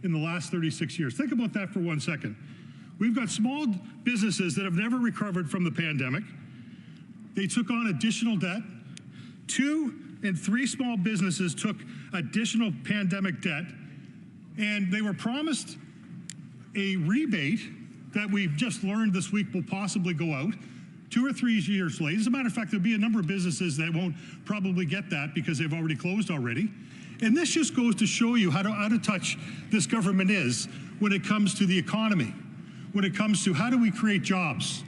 in the last 36 years. Think about that for 1 second. We've got small businesses that have never recovered from the pandemic. They took on additional debt. 2 and 3 small businesses took additional pandemic debt, and they were promised a rebate that we've just learned this week will possibly go out 2 or 3 years late. As a matter of fact, there'll be a number of businesses that won't probably get that because they've already closed already. And this just goes to show you how out of touch this government is when it comes to the economy, when it comes to how do we create jobs,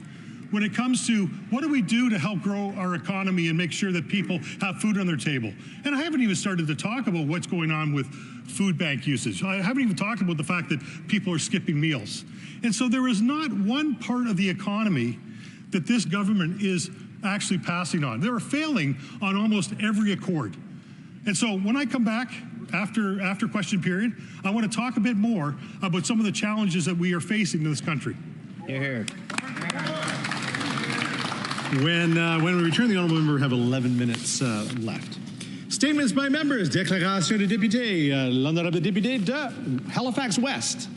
when it comes to what do we do to help grow our economy and make sure that people have food on their table. And I haven't even started to talk about what's going on with food bank usage. I haven't even talked about the fact that people are skipping meals. And so there is not one part of the economy that this government is actually passing on. They're failing on almost every accord. And so when I come back after question period, I want to talk a bit more about some of the challenges that we are facing in this country. Here. When we return, the honourable member will have 11 minutes left. Statements by members. Déclaration de député. L'honorable député de Halifax West.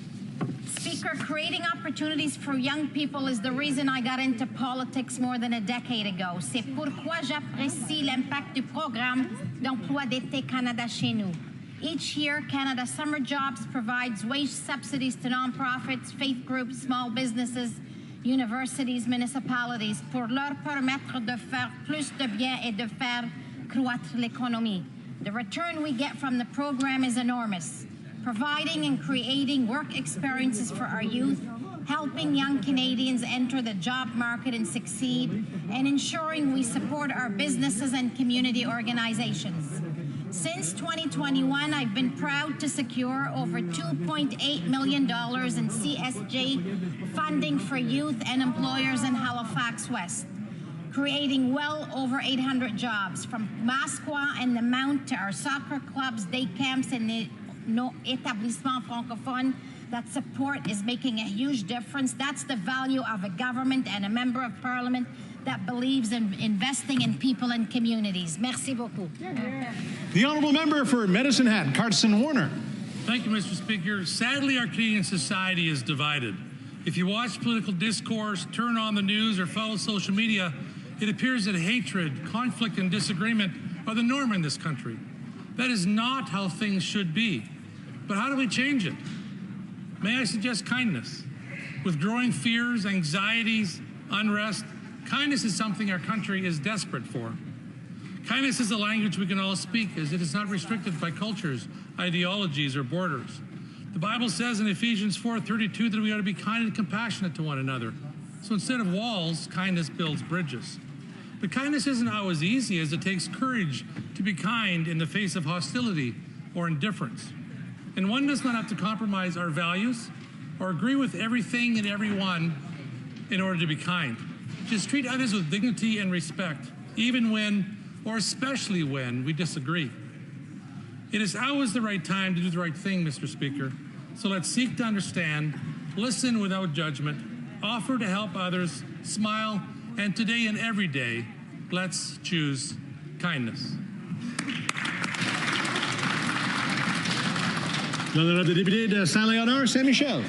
Speaker, creating opportunities for young people is the reason I got into politics more than a decade ago. C'est pourquoi j'apprécie l'impact du programme d'emploi d'été Canada chez nous. Each year, Canada Summer Jobs provides wage subsidies to nonprofits, faith groups, small businesses, universities, municipalities pour leur permettre de faire plus de bien et de faire croître l'économie. The return we get from the program is enormous, providing and creating work experiences for our youth, helping young Canadians enter the job market and succeed, and ensuring we support our businesses and community organizations. Since 2021, I've been proud to secure over $2.8 million in CSJ funding for youth and employers in Halifax West, creating well over 800 jobs, from Masqua and the Mount to our soccer clubs, day camps, and nos établissements francophones. That support is making a huge difference. That's the value of a government and a member of parliament that believes in investing in people and communities. Merci beaucoup. The honourable member for Medicine Hat, Carson Warner. Thank you, Mr. Speaker. Sadly, our Canadian society is divided. If you watch political discourse, turn on the news, or follow social media, it appears that hatred, conflict, and disagreement are the norm in this country. That is not how things should be. But how do we change it? May I suggest kindness? With growing fears, anxieties, unrest, kindness is something our country is desperate for. Kindness is a language we can all speak, as it is not restricted by cultures, ideologies, or borders. The Bible says in Ephesians 4:32 that we ought to be kind and compassionate to one another. So instead of walls, kindness builds bridges. But kindness isn't always easy, as it takes courage to be kind in the face of hostility or indifference. And one does not have to compromise our values or agree with everything and everyone in order to be kind. Just treat others with dignity and respect, even when, or especially when, we disagree. It is always the right time to do the right thing, Mr. Speaker. So let's seek to understand, listen without judgment, offer to help others, smile, and today and every day, let's choose kindness. L'honorable député de Saint-Léonard, Saint-Michel.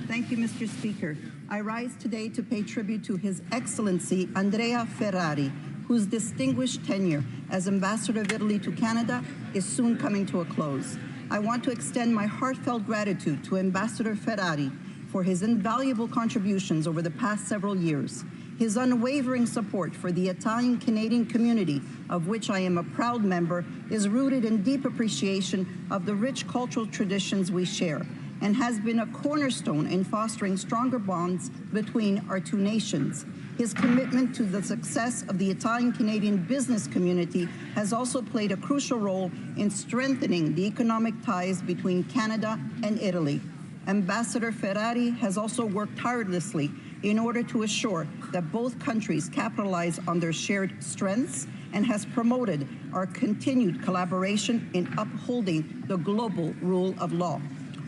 Thank you, Mr. Speaker. I rise today to pay tribute to His Excellency Andrea Ferrari, whose distinguished tenure as Ambassador of Italy to Canada is soon coming to a close. I want to extend my heartfelt gratitude to Ambassador Ferrari for his invaluable contributions over the past several years. His unwavering support for the Italian-Canadian community, of which I am a proud member, is rooted in deep appreciation of the rich cultural traditions we share, and has been a cornerstone in fostering stronger bonds between our two nations. His commitment to the success of the Italian-Canadian business community has also played a crucial role in strengthening the economic ties between Canada and Italy. Ambassador Ferrari has also worked tirelessly in order to assure that both countries capitalize on their shared strengths, and has promoted our continued collaboration in upholding the global rule of law.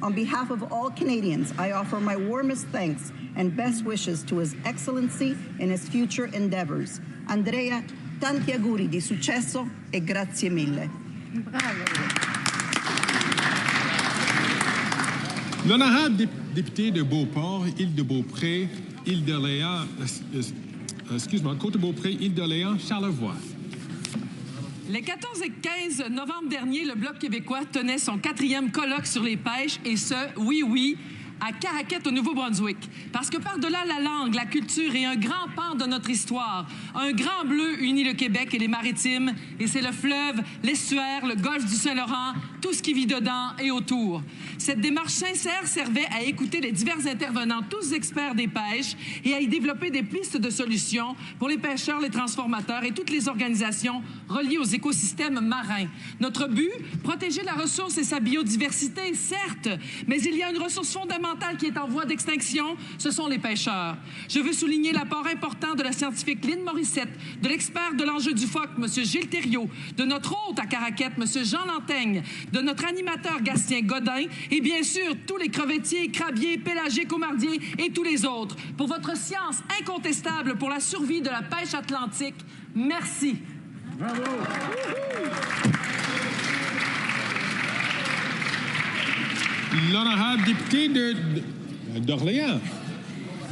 On behalf of all Canadians, I offer my warmest thanks and best wishes to His Excellency in his future endeavors. Andrea, tanti auguri di successo e grazie mille. Bravo. L'honorable député de Beauport, Île-de-Beaupré, Île-d'Orléans, Côte-de-Beaupré, Île-d'Orléans, Charlevoix. Les 14 et 15 novembre dernier, le Bloc québécois tenait son 4e colloque sur les pêches, et ce, oui, à Caraquette, au Nouveau-Brunswick. Parce que par-delà la langue, la culture et un grand pan de notre histoire, un grand bleu unit le Québec et les Maritimes, et c'est le fleuve, l'estuaire, le golfe du Saint-Laurent, tout ce qui vit dedans et autour. Cette démarche sincère servait à écouter les divers intervenants, tous experts des pêches, et à y développer des pistes de solutions pour les pêcheurs, les transformateurs et toutes les organisations reliées aux écosystèmes marins. Notre but, protéger la ressource et sa biodiversité, certes, mais il y a une ressource fondamentale qui est en voie d'extinction, ce sont les pêcheurs. Je veux souligner l'apport important de la scientifique Lynne Morissette, de l'expert de l'enjeu du phoque, M. Gilles Thériault, de notre hôte à Caraquette, M. Jean Lantaigne, de notre animateur Gastien Godin et bien sûr tous les crevettiers, crabiers, pélagiers, comardiers et tous les autres. Pour votre science incontestable pour la survie de la pêche atlantique, merci. Bravo! L'honorable député d'Orléans.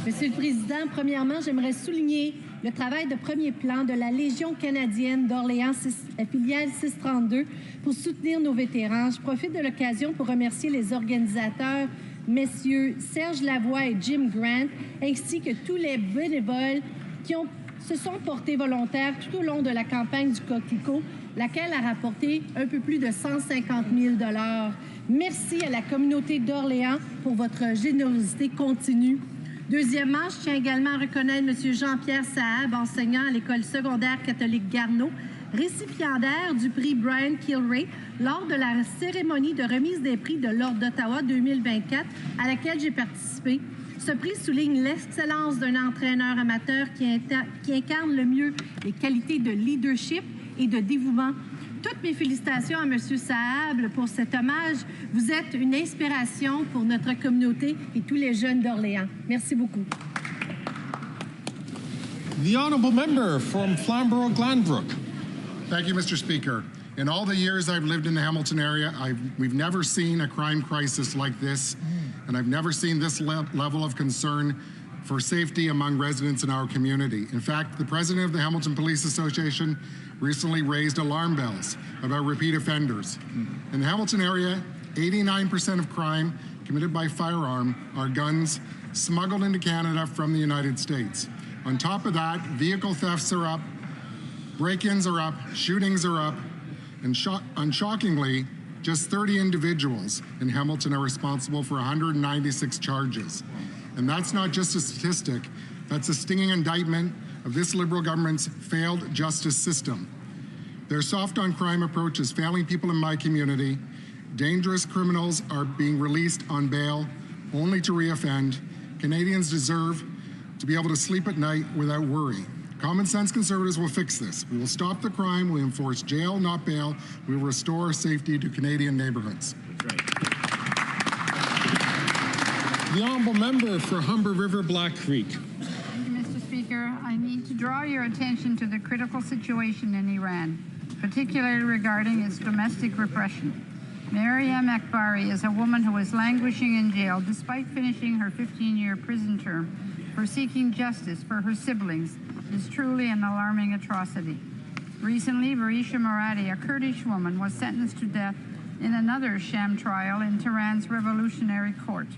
Monsieur le Président, premièrement, j'aimerais souligner le travail de premier plan de la Légion canadienne d'Orléans, filiale 632, pour soutenir nos vétérans. Je profite de l'occasion pour remercier les organisateurs, messieurs Serge Lavoie et Jim Grant, ainsi que tous les bénévoles qui se sont portés volontaires tout au long de la campagne du Coquelicot, laquelle a rapporté un peu plus de 150 000 $. Merci à la communauté d'Orléans pour votre générosité continue. Deuxièmement, je tiens également à reconnaître M. Jean-Pierre Saab, enseignant à l'École secondaire catholique Garneau, récipiendaire du prix Brian Kilray lors de la cérémonie de remise des prix de l'Ordre d'Ottawa 2024 à laquelle j'ai participé. Ce prix souligne l'excellence d'un entraîneur amateur qui incarne le mieux les qualités de leadership et de dévouement. Toutes mes félicitations à M. Saab pour cet hommage. Vous êtes une inspiration pour notre communauté et tous les jeunes d'Orléans. Merci beaucoup. The honourable member from Flamborough-Glanbrook. Thank you, Mr. Speaker. In all the years I've lived in the Hamilton area, we've never seen a crime crisis like this, and I've never seen this level of concern for safety among residents in our community. In fact, the president of the Hamilton Police Association recently raised alarm bells about repeat offenders. In the Hamilton area, 89% of crime committed by firearm are guns smuggled into Canada from the United States. On top of that, vehicle thefts are up, break-ins are up, shootings are up, and unshockingly, just 30 individuals in Hamilton are responsible for 196 charges. And that's not just a statistic, that's a stinging indictment of this Liberal government's failed justice system. Their soft on crime approach is failing people in my community. Dangerous criminals are being released on bail only to reoffend. Canadians deserve to be able to sleep at night without worry. Common sense Conservatives will fix this. We will stop the crime, we enforce jail, not bail, we will restore safety to Canadian neighbourhoods. That's right. The honourable member for Humber River Black Creek. Thank you, Mr. Speaker. I need to draw your attention to the critical situation in Iran, particularly regarding its domestic repression. Maryam Akbari is a woman who is languishing in jail despite finishing her 15-year prison term for seeking justice for her siblings. It is truly an alarming atrocity. Recently, Varisha Moradi, a Kurdish woman, was sentenced to death in another sham trial in Tehran's revolutionary court.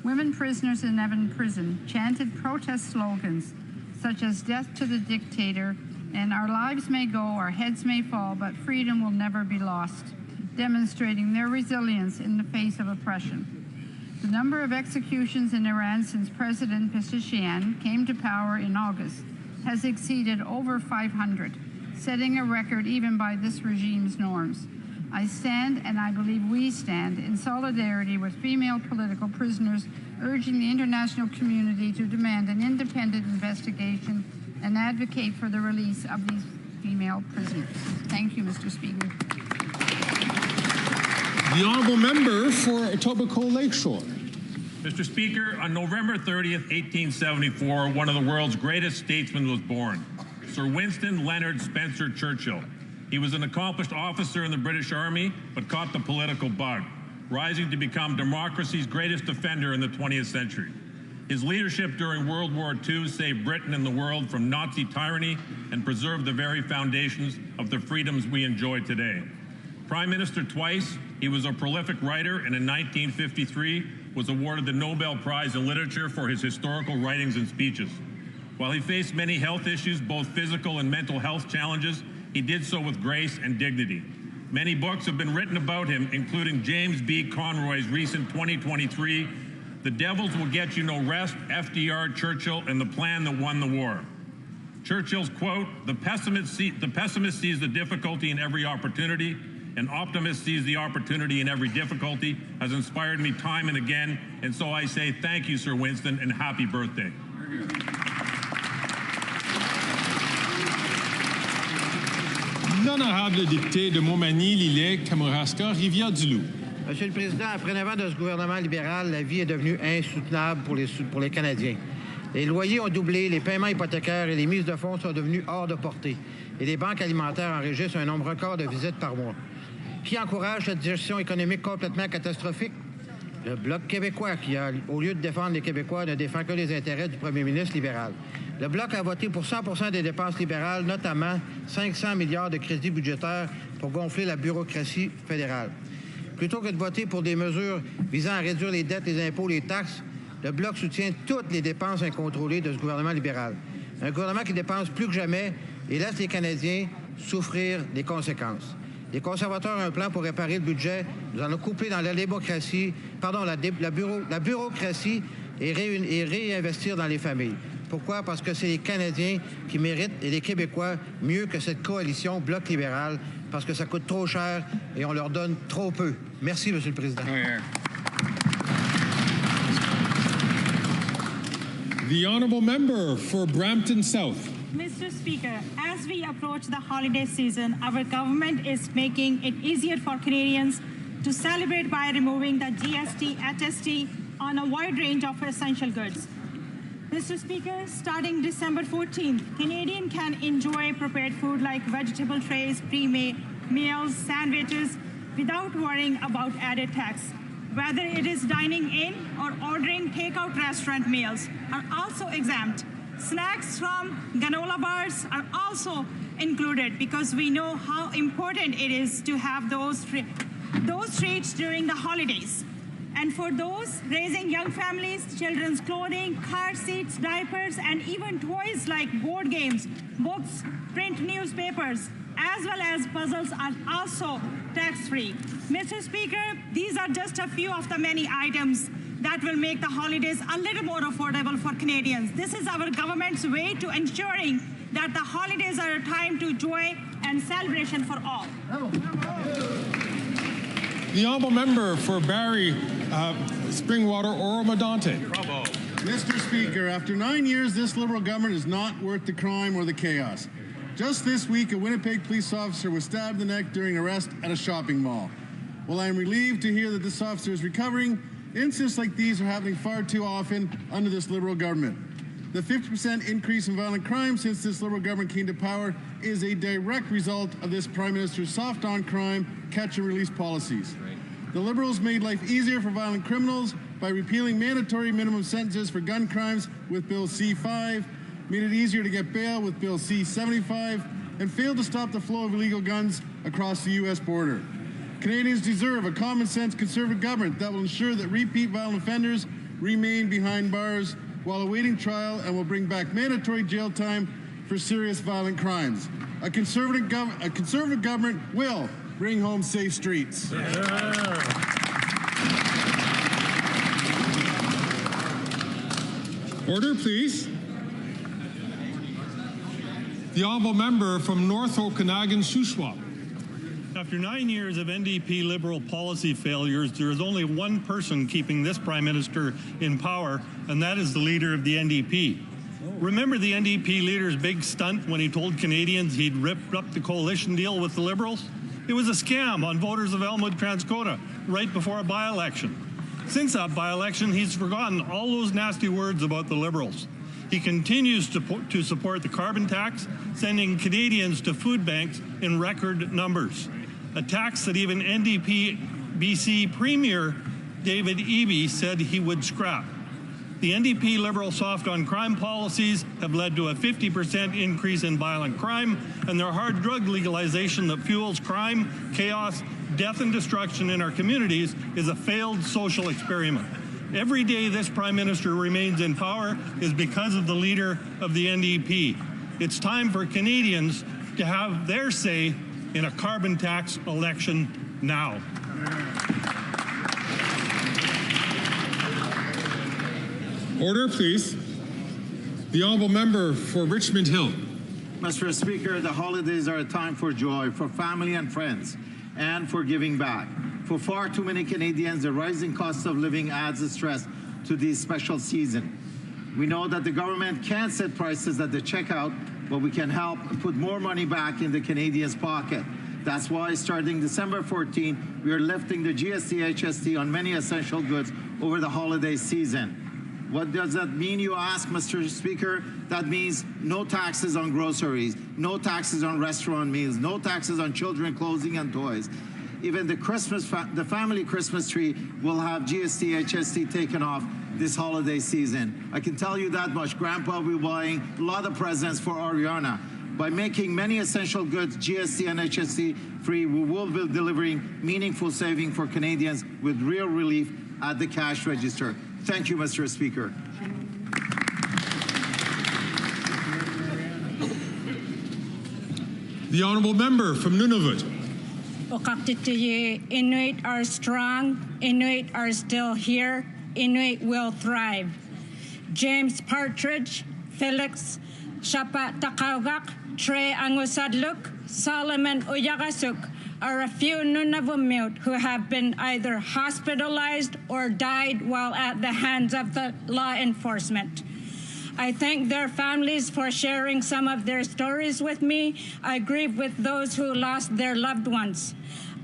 Women prisoners in Evin prison chanted protest slogans such as "Death to the dictator" and "Our lives may go, our heads may fall, but freedom will never be lost," demonstrating their resilience in the face of oppression. The number of executions in Iran since President Pezeshkian came to power in August has exceeded over 500, setting a record even by this regime's norms. I stand, and I believe we stand, in solidarity with female political prisoners, urging the international community to demand an independent investigation and advocate for the release of these female prisoners. Thank you, Mr. Speaker. The honourable member for Etobicoke Lakeshore. Mr. Speaker, on November 30th, 1874, one of the world's greatest statesmen was born, Sir Winston Leonard Spencer Churchill. He was an accomplished officer in the British Army, but caught the political bug. rising to become democracy's greatest defender in the 20th century. His leadership during World War II saved Britain and the world from Nazi tyranny and preserved the very foundations of the freedoms we enjoy today. Prime Minister twice, he was a prolific writer, and in 1953 was awarded the Nobel Prize in Literature for his historical writings and speeches. While he faced many health issues, both physical and mental health challenges, he did so with grace and dignity. Many books have been written about him, including James B. Conroy's recent 2023, The Devils Will Get You No Rest, FDR, Churchill, and the Plan That Won the War. Churchill's quote, the pessimist sees the difficulty in every opportunity, an optimist sees the opportunity in every difficulty, has inspired me time and again, and so I say thank you, Sir Winston, and happy birthday. L'honorable député de Montmagny-Lillet, Kamouraska, Rivière-du-Loup. Monsieur le Président, après 9 ans de ce gouvernement libéral, la vie est devenue insoutenable pour les Canadiens. Les loyers ont doublé, les paiements hypothécaires et les mises de fonds sont devenus hors de portée. Et les banques alimentaires enregistrent un nombre record de visites par mois. Qui encourage cette gestion économique complètement catastrophique? Le Bloc québécois qui, au lieu de défendre les Québécois, ne défend que les intérêts du premier ministre libéral. Le Bloc a voté pour 100% des dépenses libérales, notamment 500 milliards de crédits budgétaires pour gonfler la bureaucratie fédérale. Plutôt que de voter pour des mesures visant à réduire les dettes, les impôts, les taxes, le Bloc soutient toutes les dépenses incontrôlées de ce gouvernement libéral. Un gouvernement qui dépense plus que jamais et laisse les Canadiens souffrir des conséquences. Les conservateurs ont un plan pour réparer le budget. Nous allons couper dans la bureaucratie et réinvestir dans les familles. Pourquoi? Parce que c'est les Canadiens qui méritent et les Québécois mieux que cette coalition Bloc libéral, parce que ça coûte trop cher et on leur donne trop peu. Merci, Monsieur le Président. The honourable member for Brampton South. Mr. Speaker, as we approach the holiday season, our government is making it easier for Canadians to celebrate by removing the GST, HST on a wide range of essential goods. Mr. Speaker, starting December 14th, Canadians can enjoy prepared food like vegetable trays, pre-made meals, sandwiches, without worrying about added tax. Whether it is dining in or ordering takeout restaurant meals are also exempt. Snacks from granola bars are also included because we know how important it is to have those treats during the holidays. And for those raising young families, children's clothing, car seats, diapers, and even toys like board games, books, print newspapers, as well as puzzles are also tax-free. Mr. Speaker, these are just a few of the many items that will make the holidays a little more affordable for Canadians. This is our government's way to ensuring that the holidays are a time to joy and celebration for all. The honourable member for Barrie, Springwater, Oro-Medonte. Bravo. Mr. Speaker, after 9 years, this Liberal government is not worth the crime or the chaos. Just this week, a Winnipeg police officer was stabbed in the neck during arrest at a shopping mall. While I am relieved to hear that this officer is recovering, incidents like these are happening far too often under this Liberal government. The 50% increase in violent crime since this Liberal government came to power is a direct result of this Prime Minister's soft-on-crime, catch-and-release policies. The Liberals made life easier for violent criminals by repealing mandatory minimum sentences for gun crimes with Bill C-5, made it easier to get bail with Bill C-75, and failed to stop the flow of illegal guns across the U.S. border. Canadians deserve a common-sense Conservative government that will ensure that repeat violent offenders remain behind bars while awaiting trial and will bring back mandatory jail time for serious violent crimes. A Conservative government will bring home safe streets. Order, please. The honourable member from North Okanagan, Shuswap. After 9 years of NDP Liberal policy failures, there is only one person keeping this Prime Minister in power, and that is the leader of the NDP. Remember the NDP leader's big stunt when he told Canadians he'd ripped up the coalition deal with the Liberals? It was a scam on voters of Elmwood-Transcota right before a by-election. Since that by-election, he's forgotten all those nasty words about the Liberals. He continues to support the carbon tax, sending Canadians to food banks in record numbers. A tax that even NDP BC Premier David Eby said he would scrap. The NDP Liberal soft on crime policies have led to a 50% increase in violent crime, and their hard drug legalization that fuels crime, chaos, death and destruction in our communities is a failed social experiment. Every day this Prime Minister remains in power is because of the leader of the NDP. It's time for Canadians to have their say in a carbon tax election now. Order, please. The honourable member for Richmond Hill. Mr. Speaker, the holidays are a time for joy, for family and friends, and for giving back. For far too many Canadians, the rising cost of living adds a stress to this special season. We know that the government can't set prices at the checkout, but we can help put more money back in the Canadians' pocket. That's why, starting December 14, we are lifting the GST/HST on many essential goods over the holiday season. What does that mean, you ask, Mr. Speaker? That means no taxes on groceries, no taxes on restaurant meals, no taxes on children clothing and toys. Even the family Christmas tree will have GST/HST taken off this holiday season. I can tell you that much. Grandpa will be buying a lot of presents for Ariana. By making many essential goods GST and HST free, we will be delivering meaningful saving for Canadians with real relief at the cash register. Thank you, Mr. Speaker. The honourable member from Nunavut. Inuit are strong. Inuit are still here. Inuit will thrive. James Partridge, Felix Shapat Takaugak, Trey Angusadluk, Solomon Uyagasuk are a few Nunavummiut who have been either hospitalized or died while at the hands of the law enforcement. I thank their families for sharing some of their stories with me. I grieve with those who lost their loved ones.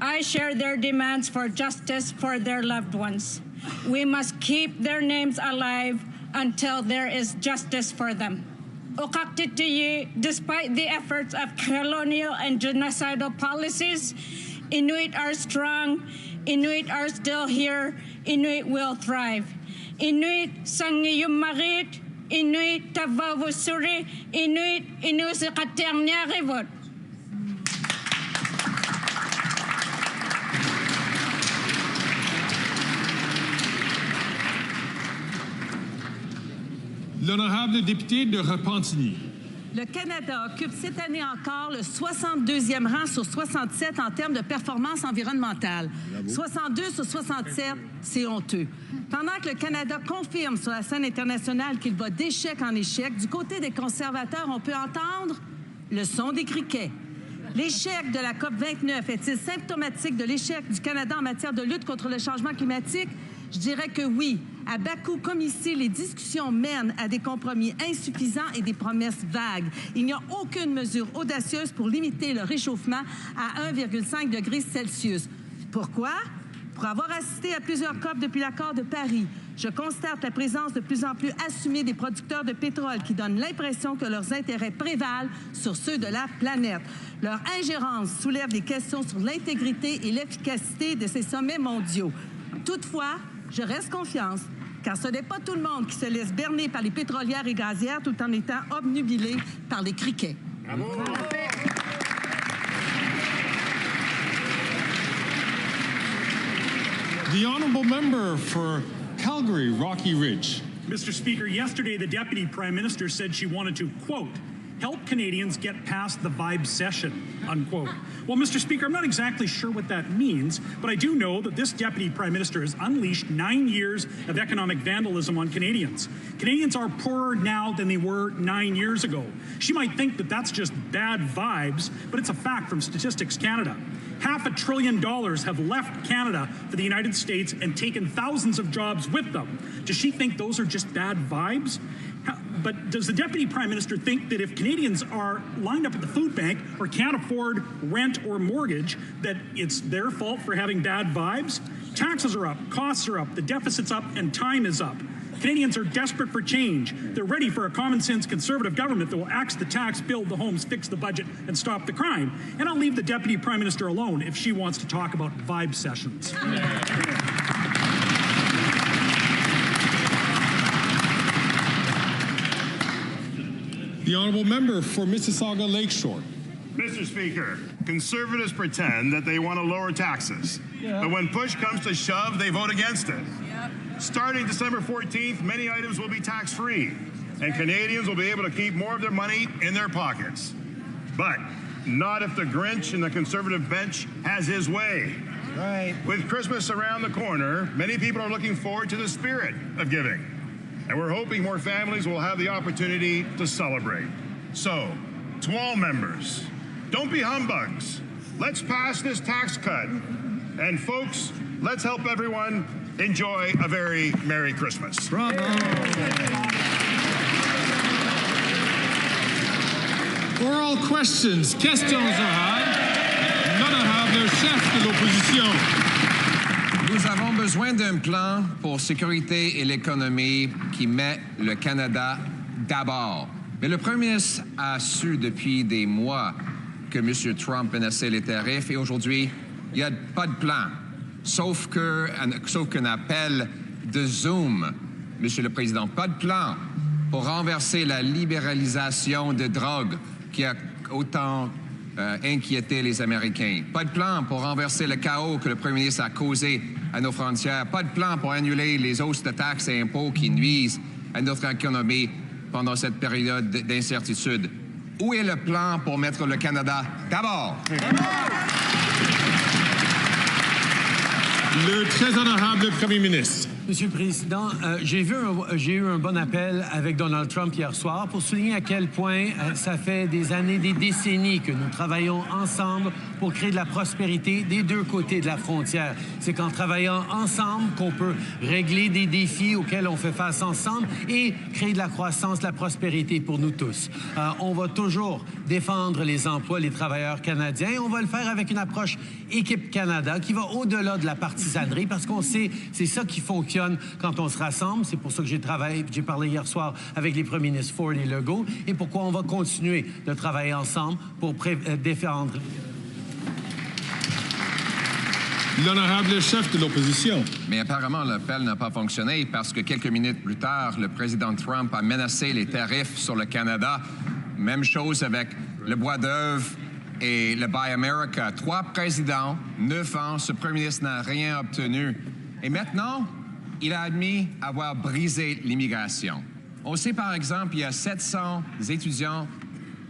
I share their demands for justice for their loved ones. We must keep their names alive until there is justice for them. Despite the efforts of colonial and genocidal policies, Inuit are strong, Inuit are still here, Inuit will thrive. Inuit sangiyumarit, Inuit tavavusuri, Inuit inusikaternyarivot. L'honorable député de Repentigny. Le Canada occupe cette année encore le 62e rang sur 67 en termes de performance environnementale. 62 sur 67, c'est honteux. Pendant que le Canada confirme sur la scène internationale qu'il va d'échec en échec, du côté des conservateurs, on peut entendre le son des criquets. L'échec de la COP29 est-il symptomatique de l'échec du Canada en matière de lutte contre le changement climatique? Je dirais que oui. À Bakou comme ici, les discussions mènent à des compromis insuffisants et des promesses vagues. Il n'y a aucune mesure audacieuse pour limiter le réchauffement à 1,5 degré Celsius. Pourquoi? Pour avoir assisté à plusieurs COP depuis l'accord de Paris, je constate la présence de plus en plus assumée des producteurs de pétrole qui donnent l'impression que leurs intérêts prévalent sur ceux de la planète. Leur ingérence soulève des questions sur l'intégrité et l'efficacité de ces sommets mondiaux. Toutefois, je reste confiante, car ce n'est pas tout le monde qui se laisse berner par les pétrolières et gazières tout en étant obnubilé par les criquets. Bravo. The honourable member for Calgary, Rocky Ridge. Mr. Speaker, yesterday the Deputy Prime Minister said she wanted to, quote, help Canadians get past the vibe session, unquote. Well, Mr. Speaker, I'm not exactly sure what that means, but I do know that this Deputy Prime Minister has unleashed 9 years of economic vandalism on Canadians. Canadians are poorer now than they were 9 years ago. She might think that that's just bad vibes, but it's a fact from Statistics Canada. $500 billion have left Canada for the United States and taken thousands of jobs with them. Does she think those are just bad vibes? But does the Deputy Prime Minister think that if Canadians are lined up at the food bank or can't afford rent or mortgage, that it's their fault for having bad vibes? Taxes are up, costs are up, the deficit's up, and time is up. Canadians are desperate for change. They're ready for a common-sense Conservative government that will axe the tax, build the homes, fix the budget, and stop the crime. And I'll leave the Deputy Prime Minister alone if she wants to talk about vibe sessions. The honourable member for Mississauga Lakeshore. Mr. Speaker, Conservatives pretend that they want to lower taxes, but when push comes to shove, they vote against it. Starting December 14th, many items will be tax-free, and Canadians will be able to keep more of their money in their pockets. But not if the Grinch in the Conservative bench has his way. Right. With Christmas around the corner, many people are looking forward to the spirit of giving. And we're hoping more families will have the opportunity to celebrate. So, to all members, don't be humbugs. Let's pass this tax cut. And folks, let's help everyone enjoy a very Merry Christmas. Bravo. Oral questions. Questions orales. L'honorable chef de l'opposition. Nous avons besoin d'un plan pour sécurité et l'économie qui met le Canada d'abord. Mais le Premier ministre a su depuis des mois que M. Trump menaçait les tarifs et aujourd'hui, il n'y a pas de plan, sauf qu'un appel de Zoom, M. le Président. Pas de plan pour renverser la libéralisation de drogue qui a autant inquiété les Américains. Pas de plan pour renverser le chaos que le Premier ministre a causé à nos frontières. Pas de plan pour annuler les hausses de taxes et impôts qui nuisent à notre économie pendant cette période d'incertitude. Où est le plan pour mettre le Canada d'abord? Le très honorable Premier ministre. Monsieur le Président, j'ai eu un bon appel avec Donald Trump hier soir pour souligner à quel point ça fait des années, des décennies que nous travaillons ensemble pour créer de la prospérité des deux côtés de la frontière. C'est qu'en travaillant ensemble qu'on peut régler des défis auxquels on fait face ensemble et créer de la croissance, de la prospérité pour nous tous. On va toujours défendre les emplois, les travailleurs canadiens. On va le faire avec une approche Équipe Canada qui va au-delà de la partisanerie parce qu'on sait c'est ça qui fonctionne quand on se rassemble. C'est pour ça que j'ai parlé hier soir avec les premiers ministres Ford et Legault et pourquoi on va continuer de travailler ensemble pour défendre. L'honorable chef de l'opposition. Mais apparemment, l'appel n'a pas fonctionné parce que quelques minutes plus tard, le président Trump a menacé les tarifs sur le Canada. Même chose avec le bois d'œuvre et le Buy America. 3 présidents, 9 ans, ce premier ministre n'a rien obtenu. Et maintenant, il a admis avoir brisé l'immigration. On sait par exemple qu'il y a 700 étudiants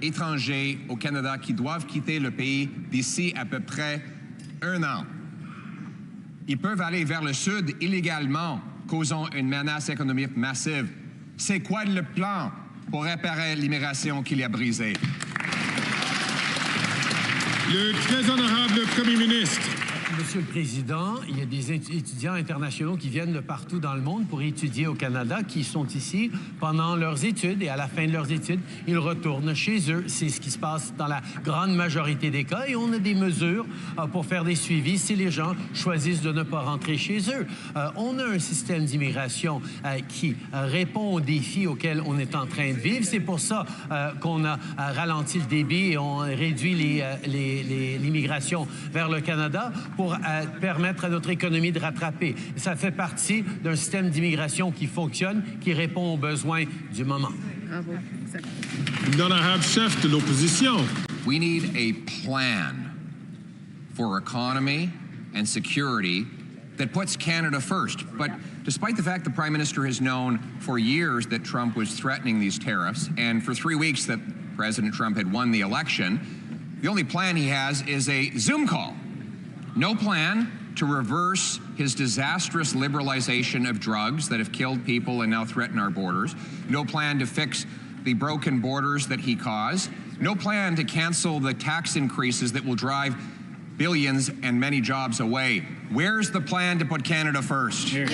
étrangers au Canada qui doivent quitter le pays d'ici à peu près 1 an. Ils peuvent aller vers le sud illégalement, causant une menace économique massive. C'est quoi le plan pour réparer l'immigration qu'il a brisée? Le très honorable Premier ministre. Monsieur le Président, il y a des étudiants internationaux qui viennent de partout dans le monde pour étudier au Canada, qui sont ici pendant leurs études et à la fin de leurs études, ils retournent chez eux. C'est ce qui se passe dans la grande majorité des cas et on a des mesures pour faire des suivis si les gens choisissent de ne pas rentrer chez eux. On a un système d'immigration qui répond aux défis auxquels on est en train de vivre. C'est pour ça qu'on a ralenti le débit et on réduit l'immigration vers le Canada pour permettre à notre économie de rattraper. Ça fait partie d'un système d'immigration qui fonctionne, qui répond aux besoins du moment. Bravo. L'honorable chef de l'opposition. We need a plan for economy and security that puts Canada first. But despite the fact the Prime Minister has known for years that Trump was threatening these tariffs, and for 3 weeks that President Trump had won the election, the only plan he has is a Zoom call. No plan to reverse his disastrous liberalization of drugs that have killed people and now threaten our borders. No plan to fix the broken borders that he caused. No plan to cancel the tax increases that will drive billions and many jobs away. Where's the plan to put Canada first? Le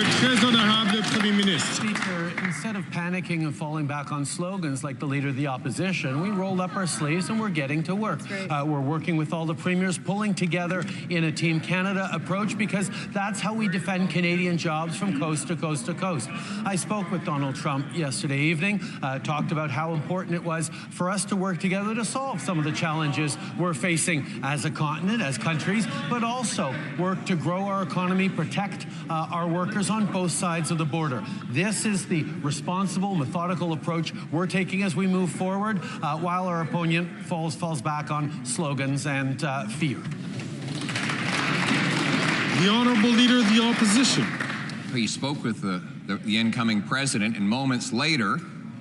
très honorable Premier ministre. Speaker, Instead of panicking and falling back on slogans like the Leader of the Opposition, we rolled up our sleeves and we're getting to work. We're working with all the premiers, pulling together in a Team Canada approach, because that's how we defend Canadian jobs from coast to coast to coast. I spoke with Donald Trump yesterday evening, talked about how important it was for us to work together to solve some of the challenges we're facing as a continent, as countries, but also work to grow our economy, protect our workers on both sides of the border. This is the responsible, methodical approach we're taking as we move forward, while our opponent falls back on slogans and fear. The Honourable Leader of the Opposition. He spoke with the incoming president, and moments later,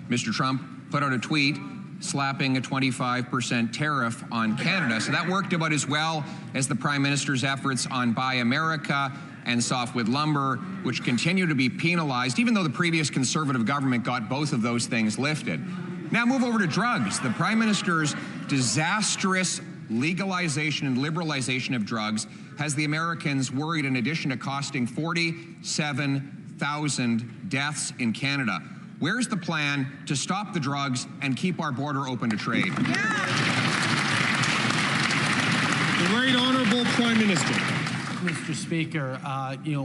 Mr. Trump put out a tweet slapping a 25% tariff on Canada. So that worked about as well as the Prime Minister's efforts on Buy America and softwood lumber, which continue to be penalized, even though the previous Conservative government got both of those things lifted. Now move over to drugs. The Prime Minister's disastrous legalization and liberalization of drugs has the Americans worried, in addition to costing 47,000 deaths in Canada. Where's the plan to stop the drugs and keep our border open to trade? The Right Honourable Prime Minister. Mr. Speaker,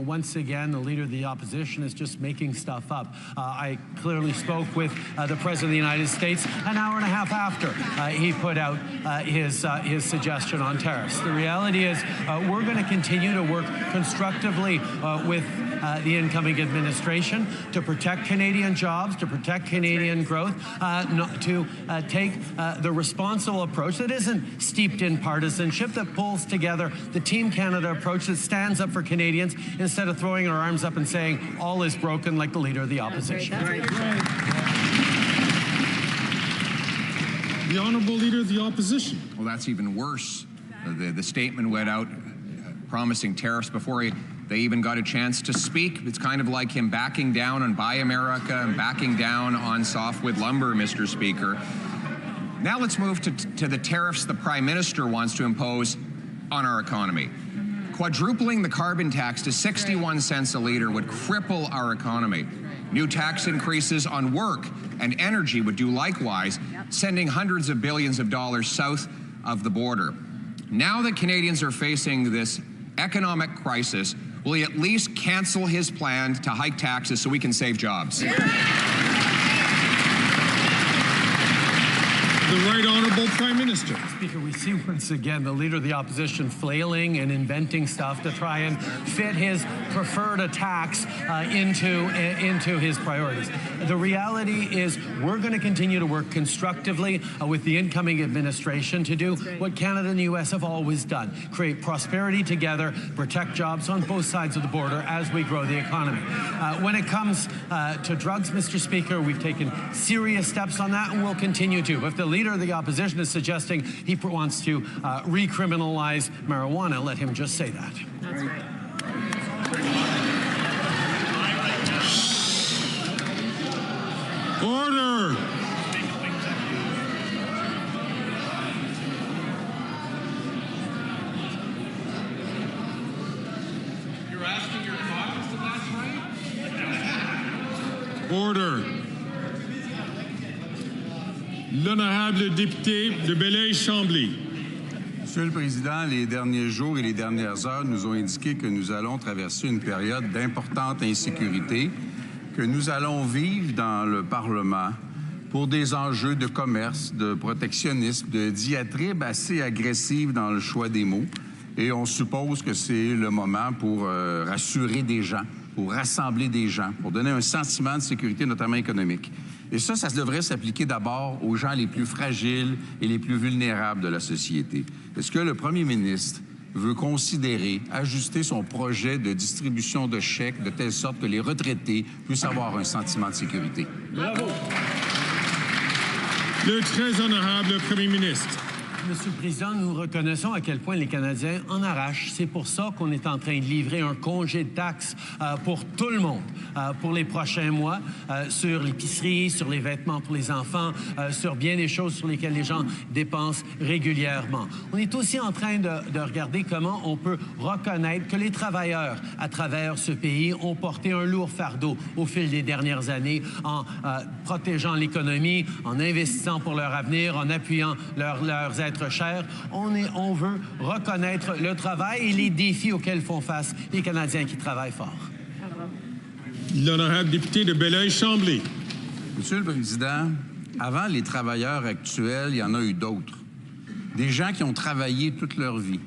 once again, the Leader of the Opposition is just making stuff up. I clearly spoke with the President of the United States an hour and a half after he put out his suggestion on tariffs. The reality is we're going to continue to work constructively with the incoming administration to protect Canadian jobs, to protect Canadian growth, to take the responsible approach that isn't steeped in partisanship, that pulls together the Team Canada approach that stands up for Canadians instead of throwing our arms up and saying all is broken like the Leader of the Opposition. The Honourable Leader of the Opposition. Well, that's even worse. The statement went out promising tariffs before they even got a chance to speak. It's kind of like him backing down on Buy America and backing down on softwood lumber, Mr. Speaker. Now let's move to the tariffs the Prime Minister wants to impose on our economy. Quadrupling the carbon tax to 61 cents a litre would cripple our economy. New tax increases on work and energy would do likewise, sending hundreds of billions of dollars south of the border. Now that Canadians are facing this economic crisis, will he at least cancel his plan to hike taxes so we can save jobs? The Right Honourable Prime Minister. Speaker, we see once again the Leader of the Opposition flailing and inventing stuff to try and fit his preferred attacks into his priorities. The reality is we're going to continue to work constructively with the incoming administration to do what Canada and the U.S. have always done, create prosperity together, protect jobs on both sides of the border as we grow the economy. When it comes to drugs, Mr. Speaker, we've taken serious steps on that and we'll continue to. If the Leader of the Opposition is suggesting he wants to recriminalize marijuana, let him just say that. That's right. Order! You're asking your caucus if that's right? Order. L'honorable député de Belleuil-Chambly. Monsieur le Président, les derniers jours et les dernières heures nous ont indiqué que nous allons traverser une période d'importante insécurité, que nous allons vivre dans le Parlement pour des enjeux de commerce, de protectionnisme, de diatribes assez agressives dans le choix des mots. Et on suppose que c'est le moment pour rassurer des gens, pour rassembler des gens, pour donner un sentiment de sécurité, notamment économique. Et ça devrait s'appliquer d'abord aux gens les plus fragiles et les plus vulnérables de la société. Est-ce que le premier ministre veut considérer ajuster son projet de distribution de chèques de telle sorte que les retraités puissent avoir un sentiment de sécurité? Bravo. Le très honorable Premier ministre. Monsieur le Président, nous reconnaissons à quel point les Canadiens en arrachent. C'est pour ça qu'on est en train de livrer un congé de taxes pour tout le monde pour les prochains mois, sur l'épicerie, sur les vêtements pour les enfants, sur bien des choses sur lesquelles les gens dépensent régulièrement. On est aussi en train de regarder comment on peut reconnaître que les travailleurs à travers ce pays ont porté un lourd fardeau au fil des dernières années en protégeant l'économie, en investissant pour leur avenir, en appuyant leurs êtres chers. On veut reconnaître le travail et les défis auxquels font face les Canadiens qui travaillent fort. L'honorable député de Belleuil-Chambly. Monsieur le Président, avant les travailleurs actuels, il y en a eu d'autres. Des gens qui ont travaillé toute leur vie,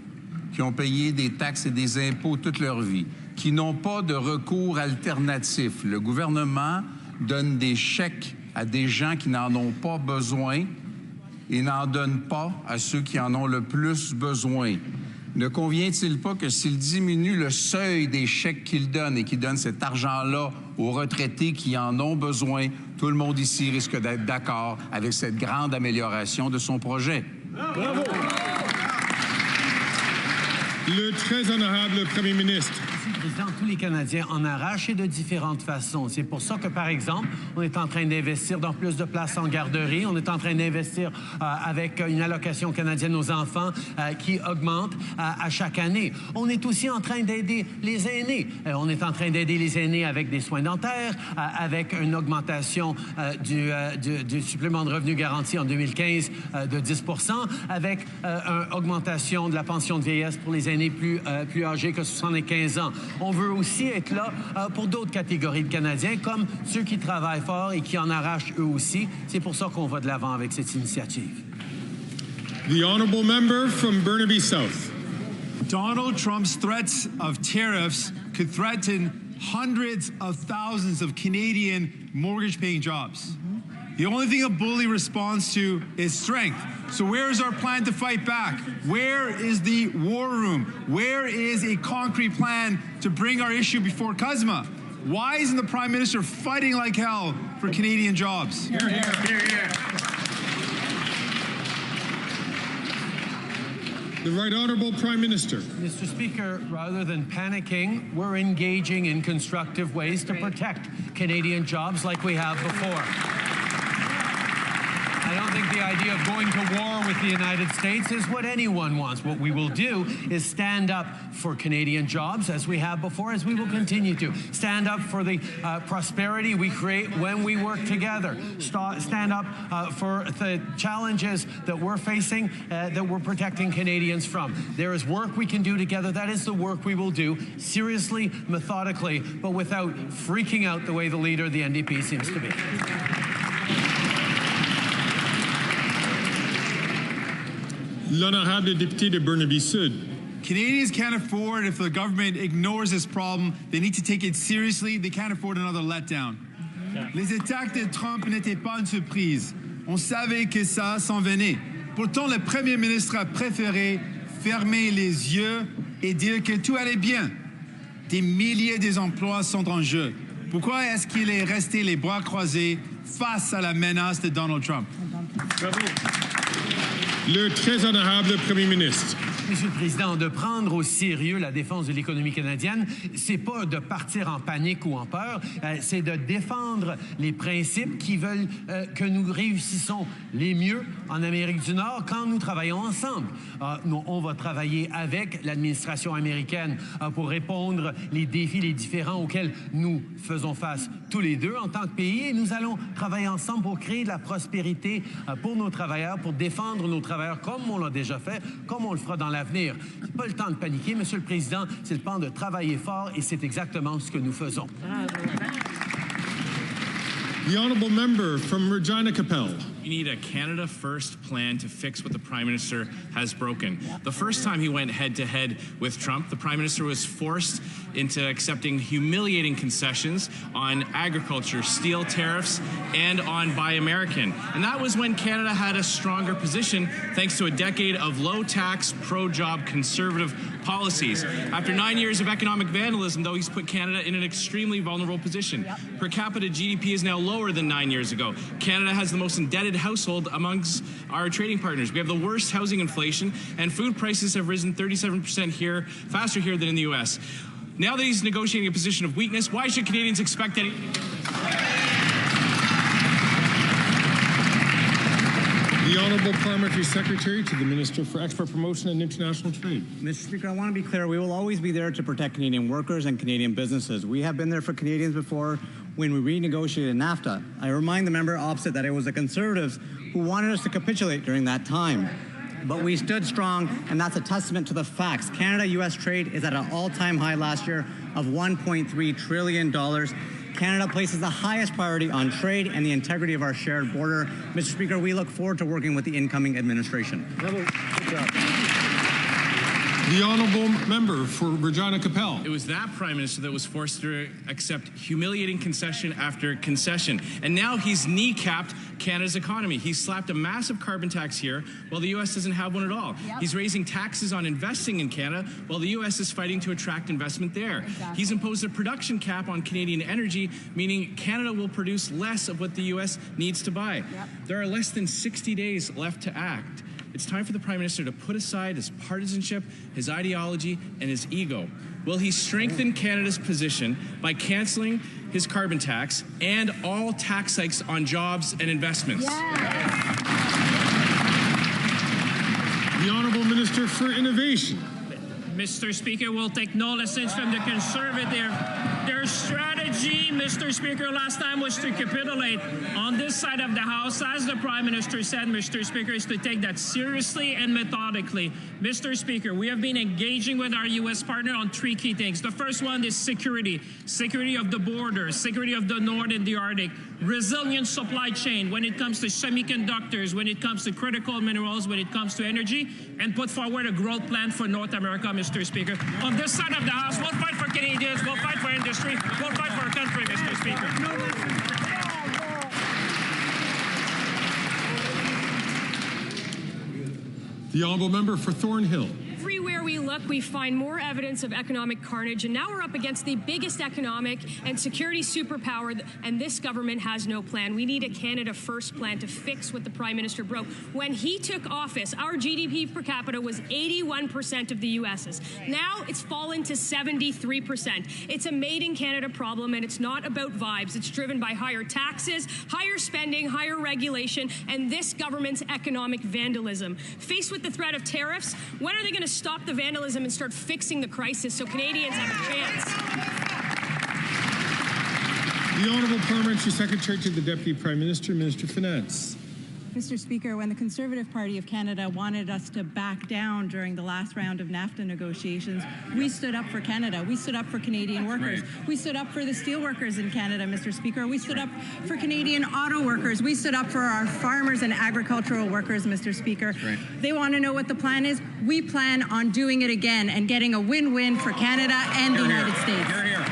qui ont payé des taxes et des impôts toute leur vie, qui n'ont pas de recours alternatif. Le gouvernement donne des chèques à des gens qui n'en ont pas besoin et n'en donne pas à ceux qui en ont le plus besoin. Ne convient-il pas que s'il diminue le seuil des chèques qu'il donne et qu'il donne cet argent-là aux retraités qui en ont besoin, tout le monde ici risque d'être d'accord avec cette grande amélioration de son projet? Bravo! Le très honorable Premier ministre. Monsieur le Président, tous les Canadiens en arrachent et de différentes façons. C'est pour ça que, par exemple, on est en train d'investir dans plus de places en garderie. On est en train d'investir avec une allocation canadienne aux enfants qui augmente à chaque année. On est aussi en train d'aider les aînés. On est en train d'aider les aînés avec des soins dentaires, avec une augmentation du supplément de revenu garanti en 2015 de 10 %, avec une augmentation de la pension de vieillesse pour les aînés plus âgés que 75 ans. On veut aussi être là pour d'autres catégories de Canadiens, comme ceux qui travaillent fort et qui en arrachent eux aussi. C'est pour ça qu'on va de l'avant avec cette initiative. The honourable member from Burnaby South. Donald Trump's threats of tariffs could threaten hundreds of thousands of Canadian mortgage-paying jobs. The only thing a bully responds to is strength. So where is our plan to fight back? Where is the war room? Where is a concrete plan to bring our issue before CUSMA? Why isn't the Prime Minister fighting like hell for Canadian jobs? Hear, hear, hear, hear. The Right Honourable Prime Minister. Mr. Speaker, rather than panicking, we're engaging in constructive ways to protect Canadian jobs like we have before. I don't think the idea of going to war with the United States is what anyone wants. What we will do is stand up for Canadian jobs, as we have before, as we will continue to. Stand up for the prosperity we create when we work together. Stand up for the challenges that we're facing, that we're protecting Canadians from. There is work we can do together. That is the work we will do, seriously, methodically, but without freaking out the way the leader of the NDP seems to be. L'honorable député de Burnaby Sud. Canadians can't afford, if the government ignores this problem, they need to take it seriously. They can't afford another letdown. Les attaques de Trump n'étaient pas une surprise. On savait que ça s'en venait. Pourtant, le Premier ministre a préféré fermer les yeux et dire que tout allait bien. Des milliers d'emplois sont en jeu. Pourquoi est-ce qu'il est resté les bras croisés face à la menace de Donald Trump? Bravo. Le très honorable Premier ministre. Monsieur le Président, de prendre au sérieux la défense de l'économie canadienne, c'est pas de partir en panique ou en peur, c'est de défendre les principes qui veulent que nous réussissons les mieux en Amérique du Nord quand nous travaillons ensemble. On va travailler avec l'administration américaine pour répondre les défis, les différends auxquels nous faisons face tous les deux en tant que pays, et nous allons travailler ensemble pour créer de la prospérité pour nos travailleurs, pour défendre nos travailleurs comme on l'a déjà fait, comme on le fera dans l'avenir. C'est pas le temps de paniquer, Monsieur le Président, c'est le temps de travailler fort et c'est exactement ce que nous faisons. The honourable member from Regina Capel. We need a Canada First plan to fix what the Prime Minister has broken. The first time he went head-to-head with Trump, the Prime Minister was forced into accepting humiliating concessions on agriculture, steel tariffs, and on Buy American. And that was when Canada had a stronger position thanks to a decade of low-tax, pro-job, conservative policies. After 9 years of economic vandalism, though, he's put Canada in an extremely vulnerable position. Per capita GDP is now lower than 9 years ago. Canada has the most indebted household amongst our trading partners. We have the worst housing inflation, and food prices have risen 37% here, faster here than in the U.S. Now that he's negotiating a position of weakness, why should Canadians expect any... The Honourable Parliamentary Secretary to the Minister for Export Promotion and International Trade. Mr. Speaker, I want to be clear. We will always be there to protect Canadian workers and Canadian businesses. We have been there for Canadians before when we renegotiated NAFTA. I remind the member opposite that it was the Conservatives who wanted us to capitulate during that time. But we stood strong, and that's a testament to the facts. Canada-U.S. trade is at an all-time high last year of $1.3 trillion. Canada places the highest priority on trade and the integrity of our shared border. Mr. Speaker, we look forward to working with the incoming administration. Good job. The Honourable Member for Regina Capel. It was that Prime Minister that was forced to accept humiliating concession after concession. And now he's kneecapped Canada's economy. He's slapped a massive carbon tax here while the U.S. doesn't have one at all. Yep. He's raising taxes on investing in Canada while the U.S. is fighting to attract investment there. Exactly. He's imposed a production cap on Canadian energy, meaning Canada will produce less of what the U.S. needs to buy. Yep. There are less than 60 days left to act. It's time for the Prime Minister to put aside his partisanship, his ideology, and his ego. Will he strengthen Canada's position by cancelling his carbon tax and all tax hikes on jobs and investments? Yeah. The Honourable Minister for Innovation. Mr. Speaker, will take no lessons from the Conservative. Their strategy, Mr. Speaker, last time was to capitulate. On this side of the House, as the Prime Minister said, Mr. Speaker, is to take that seriously and methodically. Mr. Speaker, we have been engaging with our U.S. partner on three key things. The first one is security. Security of the border, security of the North and the Arctic, resilient supply chain when it comes to semiconductors, when it comes to critical minerals, when it comes to energy, and put forward a growth plan for North America, Mr. Speaker. On this side of the House, we'll fight for Canadians, we'll fight for industry, we'll fight for our country, Mr. Speaker. The Honourable Member for Thornhill. Everywhere we look, we find more evidence of economic carnage, and now we're up against the biggest economic and security superpower, and this government has no plan. We need a Canada First plan to fix what the Prime Minister broke. When he took office, our GDP per capita was 81% of the U.S.'s. Now it's fallen to 73%. It's a made-in-Canada problem, and it's not about vibes. It's driven by higher taxes, higher spending, higher regulation, and this government's economic vandalism. Faced with the threat of tariffs, when are they going to stop the vandalism and start fixing the crisis so Canadians have a chance? The Honourable Parliamentary Secretary to the Deputy Prime Minister, Minister of Finance. Mr. Speaker, when the Conservative Party of Canada wanted us to back down during the last round of NAFTA negotiations, we stood up for Canada. We stood up for Canadian workers. Right. We stood up for the steel workers in Canada, Mr. Speaker. We stood up for Canadian auto workers. We stood up for our farmers and agricultural workers, Mr. Speaker. Right. They want to know what the plan is. We plan on doing it again and getting a win-win for Canada and the United States. Hear, hear.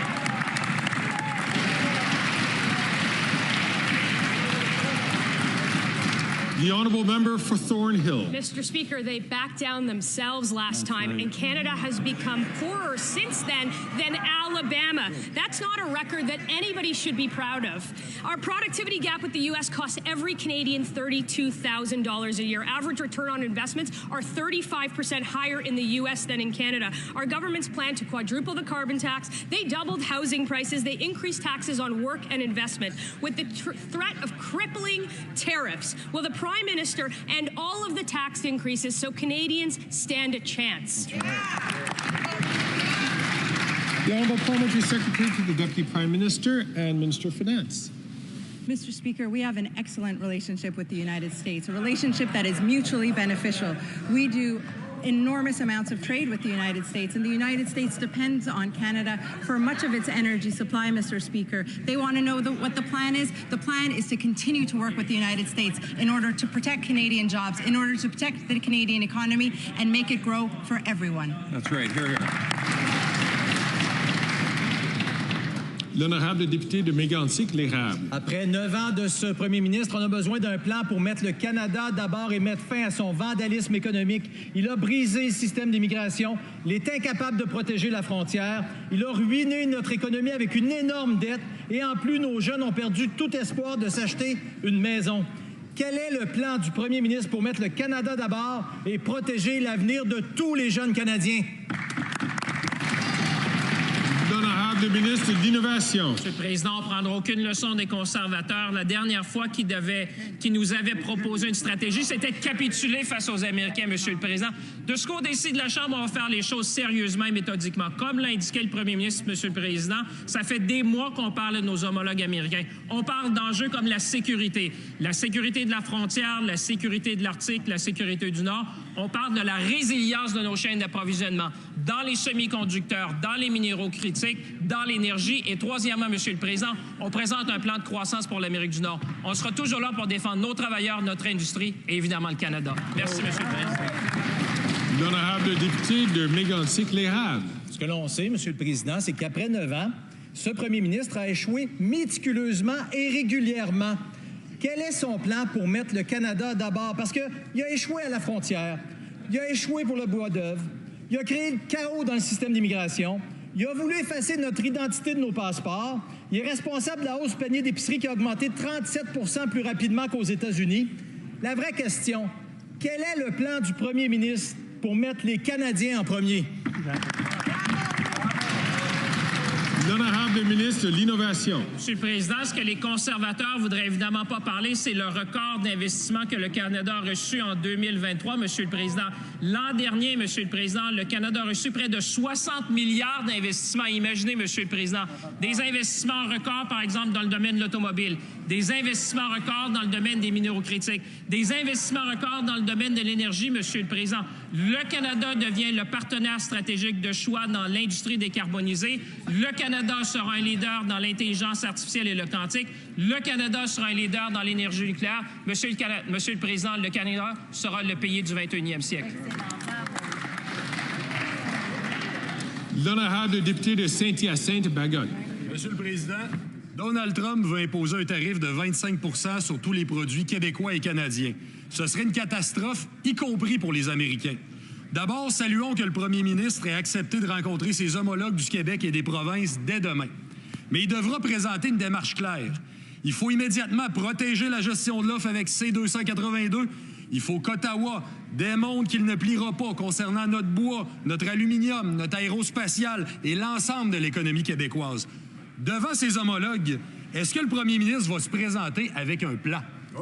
The Honourable Member for Thornhill. Mr. Speaker, they backed down themselves last time, and Canada has become poorer since then than Alabama. That's not a record that anybody should be proud of. Our productivity gap with the U.S. costs every Canadian $32,000 a year. Average return on investments are 35% higher in the U.S. than in Canada. Our government's plan to quadruple the carbon tax, they doubled housing prices, they increased taxes on work and investment. With the threat of crippling tariffs, will the Prime Minister end all of the tax increases so Canadians stand a chance? The Honourable Parliamentary Secretary to the Deputy Prime Minister and Minister of Finance. Mr. Speaker, we have an excellent relationship with the United States, a relationship that is mutually beneficial. We do enormous amounts of trade with the United States, and the United States depends on Canada for much of its energy supply, Mr. Speaker. They want to know what the plan is. The plan is to continue to work with the United States in order to protect Canadian jobs, in order to protect the Canadian economy and make it grow for everyone. That's right. Hear, hear. L'honorable député de Mégantic-l'Érable. Après 9 ans de ce premier ministre, on a besoin d'un plan pour mettre le Canada d'abord et mettre fin à son vandalisme économique. Il a brisé le système d'immigration. Il est incapable de protéger la frontière. Il a ruiné notre économie avec une énorme dette. Et en plus, nos jeunes ont perdu tout espoir de s'acheter une maison. Quel est le plan du premier ministre pour mettre le Canada d'abord et protéger l'avenir de tous les jeunes Canadiens? Le ministre de l'Innovation. Monsieur le Président, on ne prendra aucune leçon des conservateurs. La dernière fois qu'ils nous avaient proposé une stratégie, c'était de capituler face aux Américains, Monsieur le Président. De ce côté-ci de la Chambre, on va faire les choses sérieusement et méthodiquement. Comme l'a indiqué le premier ministre, Monsieur le Président, ça fait des mois qu'on parle de nos homologues américains. On parle d'enjeux comme la sécurité de la frontière, la sécurité de l'Arctique, la sécurité du Nord. On parle de la résilience de nos chaînes d'approvisionnement dans les semi-conducteurs, dans les minéraux critiques, dans l'énergie. Et troisièmement, Monsieur le Président, on présente un plan de croissance pour l'Amérique du Nord. On sera toujours là pour défendre nos travailleurs, notre industrie et évidemment le Canada. Merci, Monsieur le Président. L'honorable député de Mégantic-Lérable. Ce que l'on sait, Monsieur le Président, c'est qu'après 9 ans, ce premier ministre a échoué méticuleusement et régulièrement. Quel est son plan pour mettre le Canada d'abord? Parce qu'il a échoué à la frontière, il a échoué pour le bois d'œuvre, il a créé le chaos dans le système d'immigration, il a voulu effacer notre identité de nos passeports, il est responsable de la hausse du panier d'épicerie qui a augmenté 37 % plus rapidement qu'aux États-Unis. La vraie question, quel est le plan du premier ministre pour mettre les Canadiens en premier? L'honorable ministre de l'Innovation. Monsieur le Président, ce que les conservateurs voudraient évidemment pas parler, c'est le record d'investissement que le Canada a reçu en 2023, Monsieur le Président. L'an dernier, Monsieur le Président, le Canada a reçu près de 60 milliards d'investissements. Imaginez, Monsieur le Président, des investissements records, par exemple, dans le domaine de l'automobile, des investissements records dans le domaine des minéraux critiques, des investissements records dans le domaine de l'énergie, Monsieur le Président. Le Canada devient le partenaire stratégique de choix dans l'industrie décarbonisée. Le Canada sera un leader dans l'intelligence artificielle et le quantique. Le Canada sera un leader dans l'énergie nucléaire. Monsieur le Président, le Canada sera le pays du 21e siècle. L'honorable député de Saint-Hyacinthe-Bagotte. Monsieur le Président, Donald Trump veut imposer un tarif de 25 % sur tous les produits québécois et canadiens. Ce serait une catastrophe, y compris pour les Américains. D'abord, saluons que le premier ministre ait accepté de rencontrer ses homologues du Québec et des provinces dès demain. Mais il devra présenter une démarche claire. Il faut immédiatement protéger la gestion de l'offre avec C-282. Il faut qu'Ottawa démontre qu'il ne pliera pas concernant notre bois, notre aluminium, notre aérospatial et l'ensemble de l'économie québécoise. Devant ses homologues, est-ce que le premier ministre va se présenter avec un plan? Oui.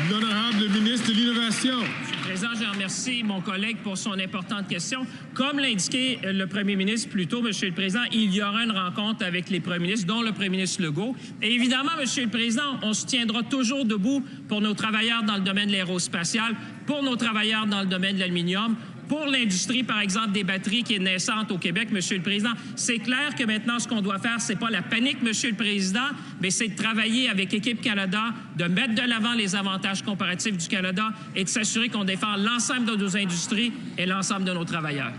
L'honorable ministre de l'Innovation. Monsieur le Président, je remercie mon collègue pour son importante question. Comme l'a indiqué le premier ministre plus tôt, Monsieur le Président, il y aura une rencontre avec les premiers ministres, dont le premier ministre Legault. Et évidemment, Monsieur le Président, on se tiendra toujours debout pour nos travailleurs dans le domaine de l'aérospatial, pour nos travailleurs dans le domaine de l'aluminium, pour l'industrie, par exemple, des batteries qui est naissante au Québec, Monsieur le Président. C'est clair que maintenant, ce qu'on doit faire, c'est pas la panique, Monsieur le Président, mais c'est de travailler avec Équipe Canada, de mettre de l'avant les avantages comparatifs du Canada et de s'assurer qu'on défend l'ensemble de nos industries et l'ensemble de nos travailleurs.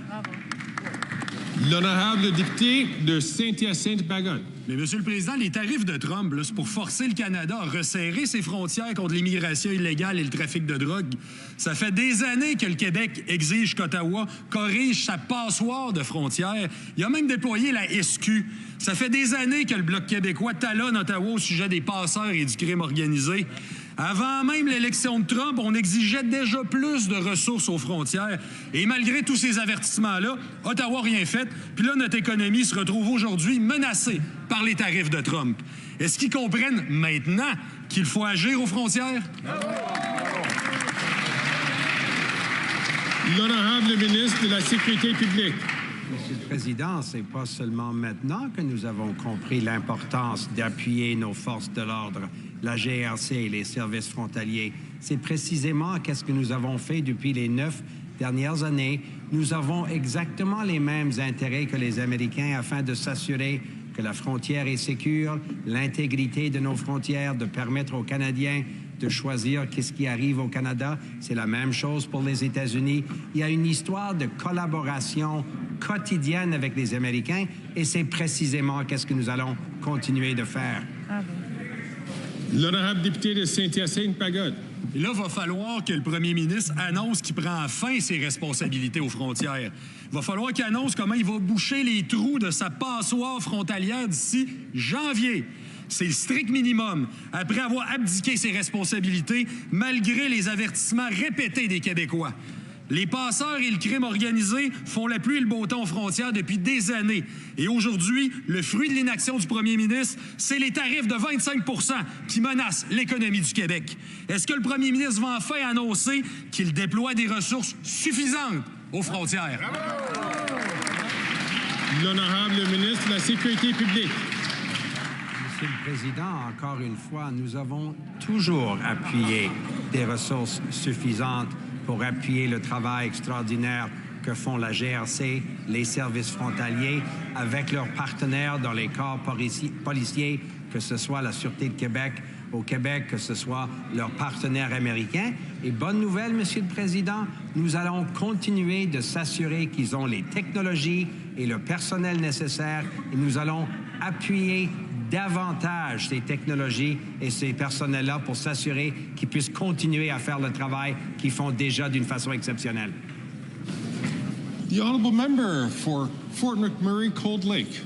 L'honorable député de Saint-Hyacinthe-Bagotte. Mais, Monsieur le Président, les tarifs de Trump, là, c'est pour forcer le Canada à resserrer ses frontières contre l'immigration illégale et le trafic de drogue. Ça fait des années que le Québec exige qu'Ottawa corrige sa passoire de frontières. Il a même déployé la SQ. Ça fait des années que le Bloc québécois talonne Ottawa au sujet des passeurs et du crime organisé. Avant même l'élection de Trump, on exigeait déjà plus de ressources aux frontières. Et malgré tous ces avertissements-là, Ottawa n'a rien fait. Puis là, notre économie se retrouve aujourd'hui menacée par les tarifs de Trump. Est-ce qu'ils comprennent maintenant qu'il faut agir aux frontières? L'honorable ministre de la Sécurité publique. Monsieur le Président, c'est pas seulement maintenant que nous avons compris l'importance d'appuyer nos forces de l'ordre, la GRC et les services frontaliers. C'est précisément qu'est-ce que nous avons fait depuis les 9 dernières années. Nous avons exactement les mêmes intérêts que les Américains afin de s'assurer que la frontière est sécure, l'intégrité de nos frontières, de permettre aux Canadiens de choisir qu'est-ce qui arrive au Canada. C'est la même chose pour les États-Unis. Il y a une histoire de collaboration quotidienne avec les Américains et c'est précisément qu'est-ce que nous allons continuer de faire. L'honorable député de Saint-Hyacinthe-Bagotte. Et là, il va falloir que le premier ministre annonce qu'il prend enfin ses responsabilités aux frontières. Il va falloir qu'il annonce comment il va boucher les trous de sa passoire frontalière d'ici janvier. C'est le strict minimum après avoir abdiqué ses responsabilités malgré les avertissements répétés des Québécois. Les passeurs et le crime organisé font la pluie et le beau temps aux frontières depuis des années. Et aujourd'hui, le fruit de l'inaction du premier ministre, c'est les tarifs de 25 % qui menacent l'économie du Québec. Est-ce que le premier ministre va enfin annoncer qu'il déploie des ressources suffisantes aux frontières? L'honorable ministre de la Sécurité publique. Monsieur le Président, encore une fois, nous avons toujours appuyé des ressources suffisantes pour appuyer le travail extraordinaire que font la GRC, les services frontaliers, avec leurs partenaires dans les corps policiers, que ce soit la Sûreté de Québec au Québec, que ce soit leurs partenaires américains. Et bonne nouvelle, Monsieur le Président, nous allons continuer de s'assurer qu'ils ont les technologies et le personnel nécessaire et nous allons appuyer davantage ces technologies et ces personnels-là pour s'assurer qu'ils puissent continuer à faire le travail qu'ils font déjà d'une façon exceptionnelle. The honourable member for Fort McMurray, Cold Lake.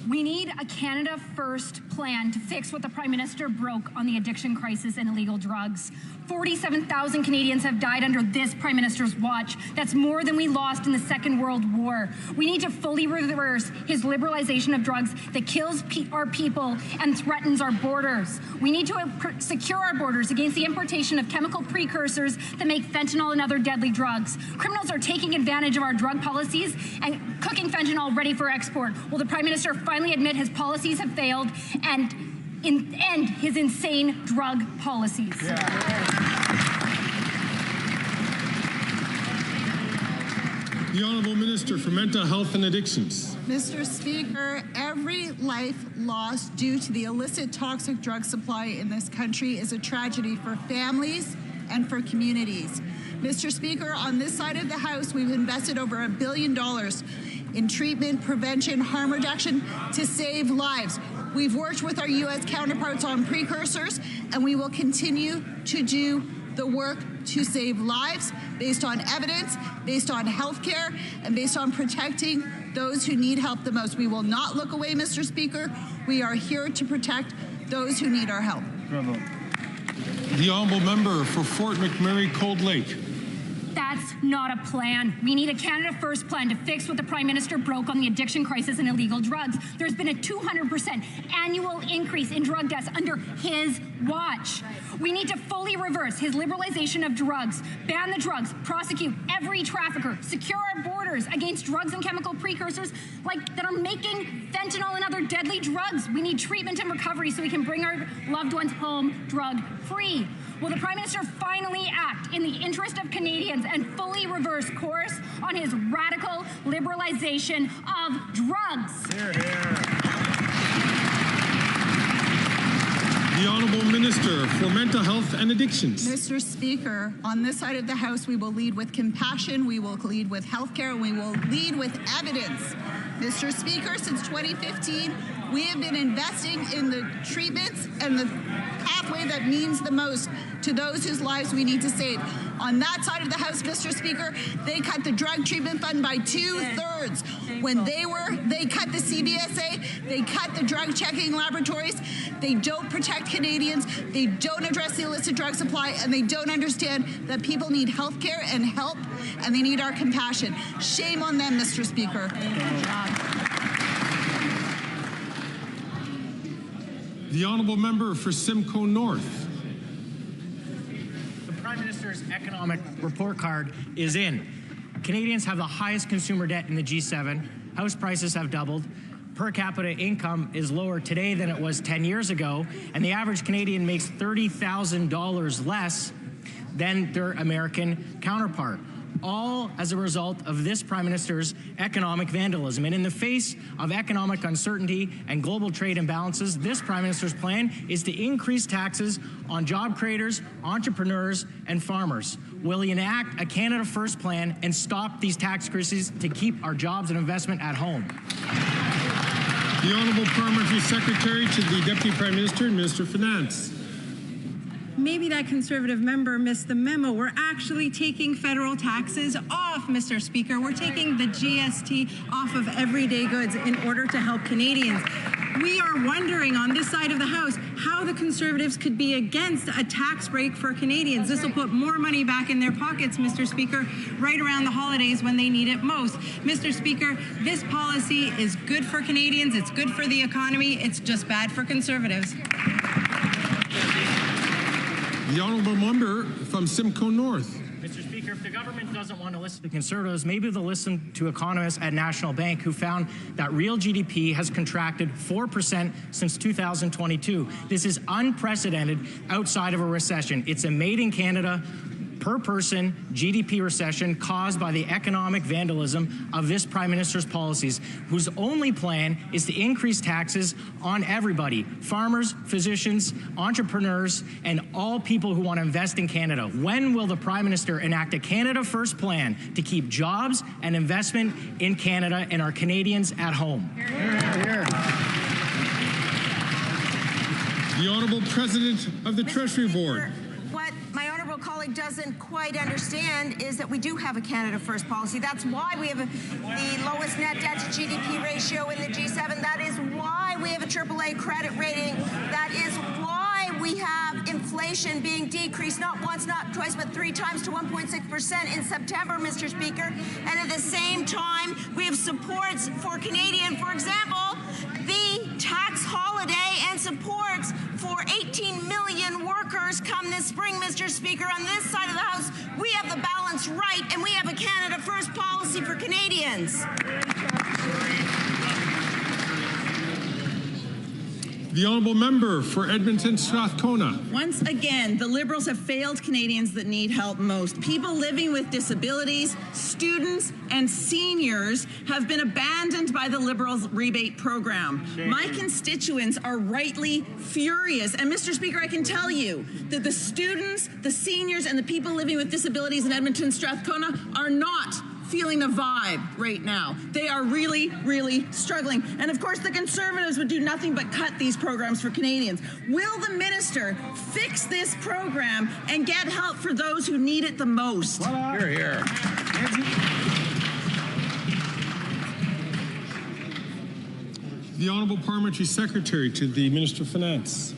We need a Canada First plan to fix what the Prime Minister broke on the addiction crisis and illegal drugs. 47,000 Canadians have died under this Prime Minister's watch. That's more than we lost in the Second World War. We need to fully reverse his liberalization of drugs that kills our people and threatens our borders. We need to secure our borders against the importation of chemical precursors that make fentanyl and other deadly drugs. Criminals are taking advantage of our drug policies and cooking fentanyl ready for export. Will the Prime Minister finally admit his policies have failed and end his insane drug policies? The Honourable Minister for Mental Health and Addictions. Mr. Speaker, every life lost due to the illicit toxic drug supply in this country is a tragedy for families and for communities. Mr. Speaker, on this side of the House, we've invested over $1 billion in treatment, prevention, harm reduction to save lives. We've worked with our U.S. counterparts on precursors, and we will continue to do the work to save lives based on evidence, based on health care, and based on protecting those who need help the most. We will not look away, Mr. Speaker. We are here to protect those who need our help. Bravo. The honourable member for Fort McMurray, Cold Lake. That's not a plan. We need a Canada First plan to fix what the Prime Minister broke on the addiction crisis and illegal drugs. There's been a 200% annual increase in drug deaths under his watch. We need to fully reverse his liberalization of drugs, ban the drugs, prosecute every trafficker, secure our borders against drugs and chemical precursors like that are making fentanyl and other deadly drugs. We need treatment and recovery so we can bring our loved ones home drug-free. Will the Prime Minister finally act in the interest of Canadians and fully reverse course on his radical liberalization of drugs? Hear, hear. The Honourable Minister for Mental Health and Addictions. Mr. Speaker, on this side of the House, we will lead with compassion, we will lead with health care, and we will lead with evidence. Mr. Speaker, since 2015, we have been investing in the treatments and the pathway that means the most to those whose lives we need to save. On that side of the House, Mr. Speaker, they cut the drug treatment fund by 2/3. When they cut the CBSA, they cut the drug checking laboratories. They don't protect Canadians. They don't address the illicit drug supply, and they don't understand that people need health care and help, and they need our compassion. Shame on them, Mr. Speaker. The honourable member for Simcoe North. The Prime Minister's economic report card is in. Canadians have the highest consumer debt in the G7. House prices have doubled. Per capita income is lower today than it was 10 years ago, and the average Canadian makes $30,000 less than their American counterpart, all as a result of this Prime Minister's economic vandalism. And in the face of economic uncertainty and global trade imbalances, this Prime Minister's plan is to increase taxes on job creators, entrepreneurs, and farmers. Will he enact a Canada First plan and stop these tax increases to keep our jobs and investment at home? The Honourable Parliamentary Secretary to the Deputy Prime Minister and Minister of Finance. maybe that Conservative member missed the memo. We're actually taking federal taxes off, Mr. Speaker. We're taking the GST off of everyday goods in order to help Canadians. We are wondering on this side of the House how the Conservatives could be against a tax break for Canadians. This will put more money back in their pockets, Mr. Speaker, right around the holidays when they need it most. Mr. Speaker, this policy is good for Canadians. It's good for the economy. It's just bad for Conservatives. The honourable member from Simcoe North. Mr. Speaker, if the government doesn't want to listen to Conservatives, maybe they'll listen to economists at National Bank who found that real GDP has contracted 4% since 2022. This is unprecedented outside of a recession. It's a made in Canada, per person GDP recession caused by the economic vandalism of this Prime Minister's policies, whose only plan is to increase taxes on everybody, farmers, physicians, entrepreneurs, and all people who want to invest in Canada. When will the Prime Minister enact a Canada First plan to keep jobs and investment in Canada and our Canadians at home? Hear, hear. The Honourable President of the Treasury Board. What my honourable colleague doesn't quite understand is that we do have a Canada First policy. That's why we have the lowest net debt to GDP ratio in the G7. That is why we have a AAA credit rating. That is why we have inflation being decreased not once, not twice, but 3 times to 1.6% in September, Mr. Speaker. And at the same time, we have supports for Canadian, for example, the tax holiday and supports for 18 million workers come this spring, Mr. Speaker. On this side of the House, we have the balance right, and we have a Canada First policy for Canadians. The honourable member for Edmonton Strathcona. Once again, the Liberals have failed Canadians that need help most. People living with disabilities, students, and seniors have been abandoned by the Liberals' rebate program. My constituents are rightly furious. And Mr. Speaker, I can tell you that the students, the seniors, and the people living with disabilities in Edmonton Strathcona are not feeling the vibe right now. They are really, really struggling. And of course, the Conservatives would do nothing but cut these programs for Canadians. Will the minister fix this program and get help for those who need it the most? Hear, hear. The Honourable Parliamentary Secretary to the Minister of Finance.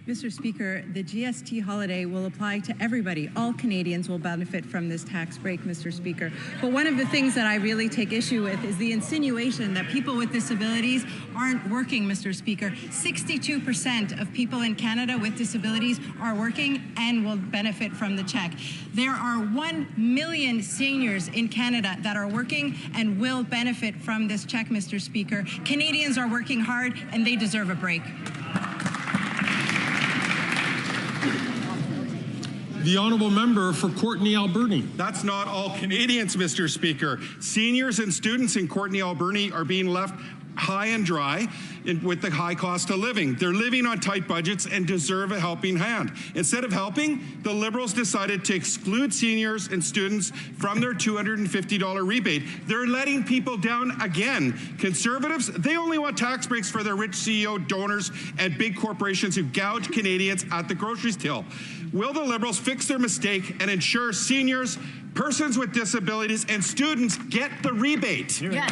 Mr. Speaker, the GST holiday will apply to everybody. All Canadians will benefit from this tax break, Mr. Speaker. But one of the things that I really take issue with is the insinuation that people with disabilities aren't working, Mr. Speaker. 62% of people in Canada with disabilities are working and will benefit from the check. There are 1 million seniors in Canada that are working and will benefit from this check, Mr. Speaker. Canadians are working hard and they deserve a break. The honourable member for Courtenay Alberni. That's not all Canadians, Mr. Speaker. Seniors and students in Courtenay Alberni are being left high and dry with the high cost of living. They're living on tight budgets and deserve a helping hand. Instead of helping, the Liberals decided to exclude seniors and students from their $250 rebate. They're letting people down again. Conservatives, they only want tax breaks for their rich CEO donors and big corporations who gouge Canadians at the grocery till. Will the Liberals fix their mistake and ensure seniors, persons with disabilities, and students get the rebate? Yes.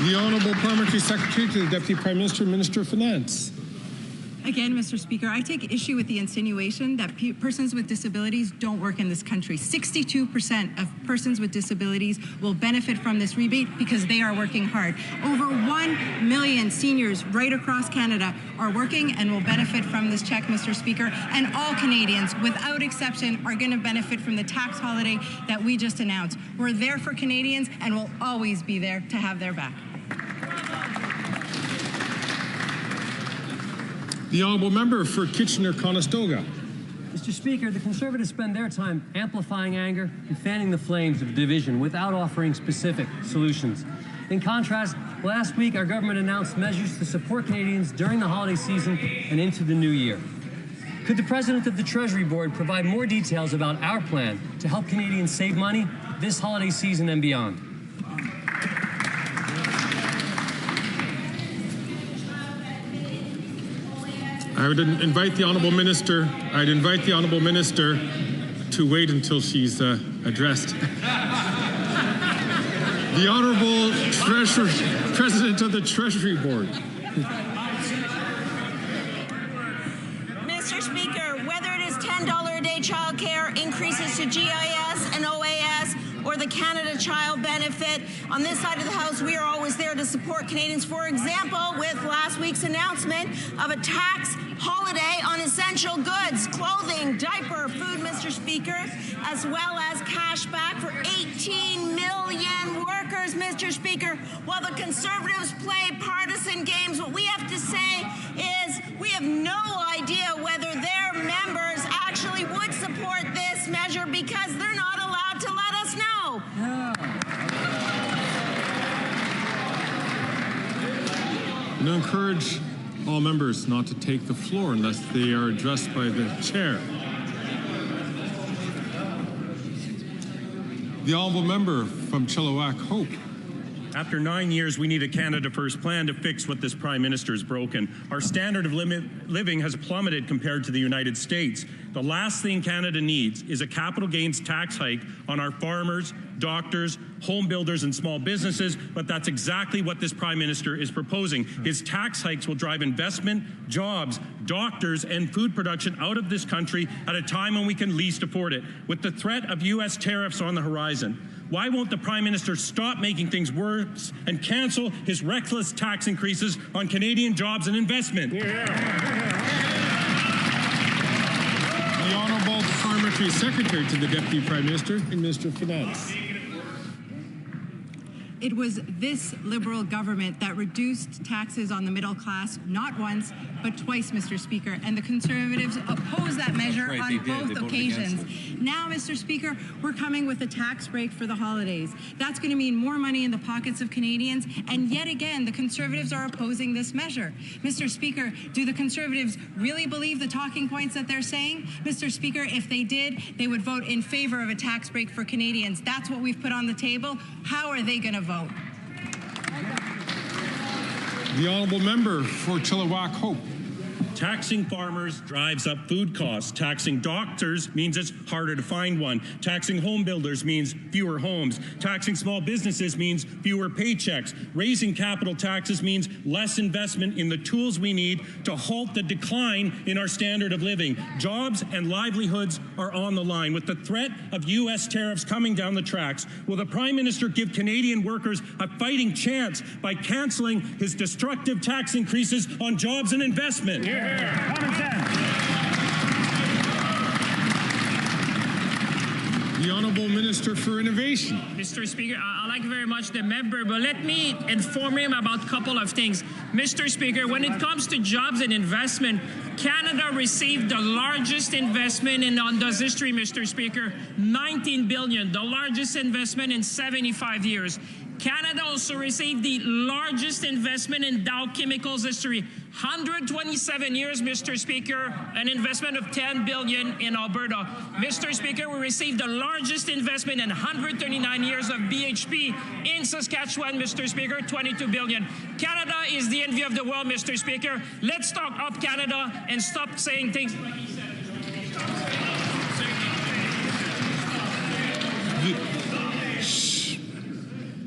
The Honourable Parliamentary Secretary to the Deputy Prime Minister, Minister of Finance. Again, Mr. Speaker, I take issue with the insinuation that persons with disabilities don't work in this country. 62% of persons with disabilities will benefit from this rebate because they are working hard. Over 1 million seniors right across Canada are working and will benefit from this check, Mr. Speaker. And all Canadians, without exception, are going to benefit from the tax holiday that we just announced. We're there for Canadians and will always be there to have their back. The honourable member for Kitchener-Conestoga. Mr. Speaker, the Conservatives spend their time amplifying anger and fanning the flames of division without offering specific solutions. In contrast, last week our government announced measures to support Canadians during the holiday season and into the new year. Could the President of the Treasury Board provide more details about our plan to help Canadians save money this holiday season and beyond? I would invite the Honourable Minister. I'd invite the Honourable Minister to wait until she's addressed. The Honourable President of the Treasury Board. Mr. Speaker, whether it is $10 a day childcare, increases to GIS and OAS, or the Canada Child Benefit, on this side of the House, we are always there to support Canadians. For example, with last week's announcement of a tax holiday on essential goods, clothing, diaper, food, Mr. Speaker, as well as cash back for 18 million workers, Mr. Speaker. While the Conservatives play partisan games, what we have to say is we have no idea whether their members actually would support this measure because they're not allowed to let us know. And I encourage all members not to take the floor unless they are addressed by the chair. The honourable member from Chilliwack Hope. After 9 years, we need a Canada First plan to fix what this Prime Minister has broken. Our standard of living has plummeted compared to the United States. The last thing Canada needs is a capital gains tax hike on our farmers, doctors, home builders and small businesses, but that's exactly what this Prime Minister is proposing. His tax hikes will drive investment, jobs, doctors and food production out of this country at a time when we can least afford it. With the threat of U.S. tariffs on the horizon, why won't the Prime Minister stop making things worse and cancel his reckless tax increases on Canadian jobs and investment? The Honourable Parliamentary Secretary to the Deputy Prime Minister and Minister of Finance. It was this Liberal government that reduced taxes on the middle class, not once, but twice, Mr. Speaker. And the Conservatives opposed that measure on both occasions. Now, Mr. Speaker, we're coming with a tax break for the holidays. That's going to mean more money in the pockets of Canadians. And yet again, the Conservatives are opposing this measure. Mr. Speaker, do the Conservatives really believe the talking points that they're saying? Mr. Speaker, if they did, they would vote in favor of a tax break for Canadians. That's what we've put on the table. How are they going to vote? The honourable member for Chilliwack Hope. Taxing farmers drives up food costs. Taxing doctors means it's harder to find one. Taxing home builders means fewer homes. Taxing small businesses means fewer paychecks. Raising capital taxes means less investment in the tools we need to halt the decline in our standard of living. Jobs and livelihoods are on the line. With the threat of U.S. tariffs coming down the tracks, will the Prime Minister give Canadian workers a fighting chance by cancelling his destructive tax increases on jobs and investment? The Honourable Minister for Innovation. Mr. Speaker, I like very much the member, but let me inform him about a couple of things. Mr. Speaker, when it comes to jobs and investment, Canada received the largest investment in Onda's history, Mr. Speaker, $19 billion, the largest investment in 75 years. Canada also received the largest investment in Dow Chemicals history. 127 years, Mr. Speaker, an investment of $10 billion in Alberta. Mr. Speaker, we received the largest investment in 139 years of BHP in Saskatchewan, Mr. Speaker, $22 billion. Canada is the envy of the world, Mr. Speaker. Let's talk up Canada and stop saying things like he said.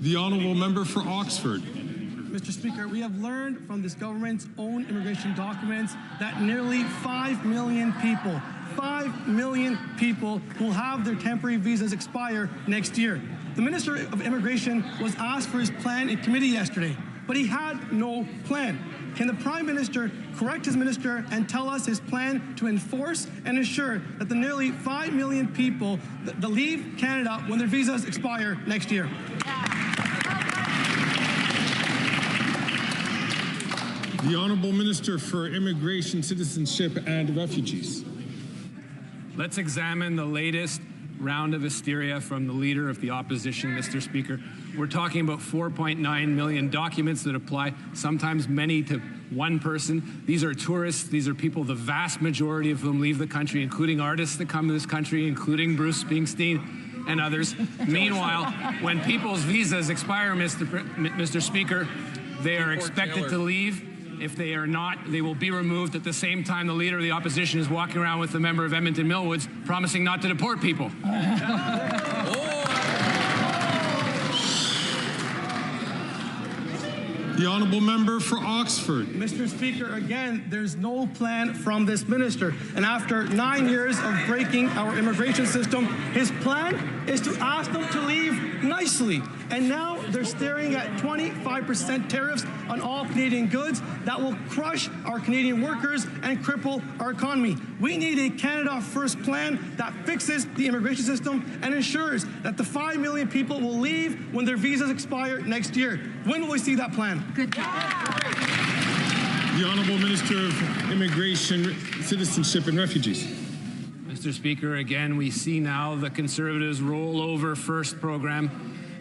The honourable member for Oxford. Mr. Speaker, we have learned from this government's own immigration documents that nearly 5 million people will have their temporary visas expire next year. The Minister of Immigration was asked for his plan in committee yesterday, but he had no plan. Can the Prime Minister correct his minister and tell us his plan to enforce and ensure that the nearly 5 million people that leave Canada when their visas expire next year? The Honourable Minister for Immigration, Citizenship and Refugees. Let's examine the latest round of hysteria from the Leader of the Opposition, Mr. Speaker. We're talking about 4.9 million documents that apply, sometimes many to one person. These are tourists. These are people, the vast majority of whom leave the country, including artists that come to this country, including Bruce Springsteen and others. Meanwhile, when people's visas expire, Mr. Speaker, they are expected to leave If they are not, they will be removed at the same time the Leader of the Opposition is walking around with the member of Edmonton Millwoods promising not to deport people. The honourable member for Oxford. Mr. Speaker, again, there's no plan from this minister. And after 9 years of breaking our immigration system, his plan is to ask them to leave nicely. And now they're staring at 25% tariffs on all Canadian goods that will crush our Canadian workers and cripple our economy. We need a Canada First plan that fixes the immigration system and ensures that the 5 million people will leave when their visas expire next year. When will we see that plan? The Honourable Minister of Immigration, Citizenship and Refugees. Mr. Speaker, again, we see now the Conservatives' rollover first program.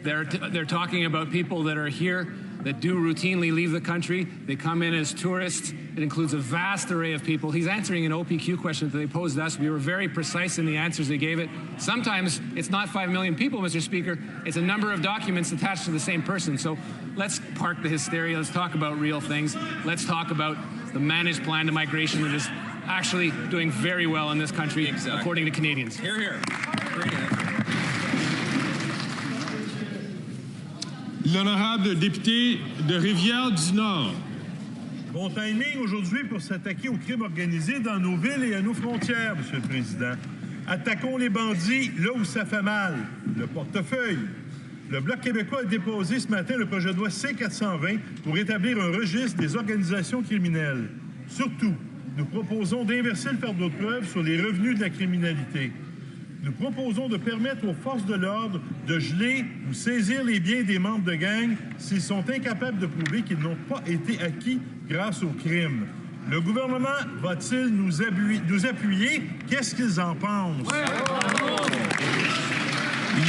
They're talking about people that are here that do routinely leave the country. They come in as tourists. It includes a vast array of people. He's answering an OPQ question that they posed us. We were very precise in the answers they gave it. Sometimes it's not 5 million people, Mr. Speaker. It's a number of documents attached to the same person. So let's park the hysteria. Let's talk about real things. Let's talk about the managed plan to migration that is actually doing very well in this country, according to Canadians. Hear, hear. L'honorable député de Rivière-du-Nord. Bon timing aujourd'hui pour s'attaquer au crime organisé dans nos villes et à nos frontières, Monsieur le Président. Attaquons les bandits là où ça fait mal, le portefeuille. Le Bloc québécois a déposé ce matin le projet de loi C-420 pour établir un registre des organisations criminelles. Surtout, nous proposons d'inverser le fardeau de preuve sur les revenus de la criminalité. Nous proposons de permettre aux forces de l'ordre de geler ou saisir les biens des membres de gang s'ils sont incapables de prouver qu'ils n'ont pas été acquis grâce au crime. Le gouvernement va-t-il nous appuyer? Qu'est-ce qu'ils en pensent?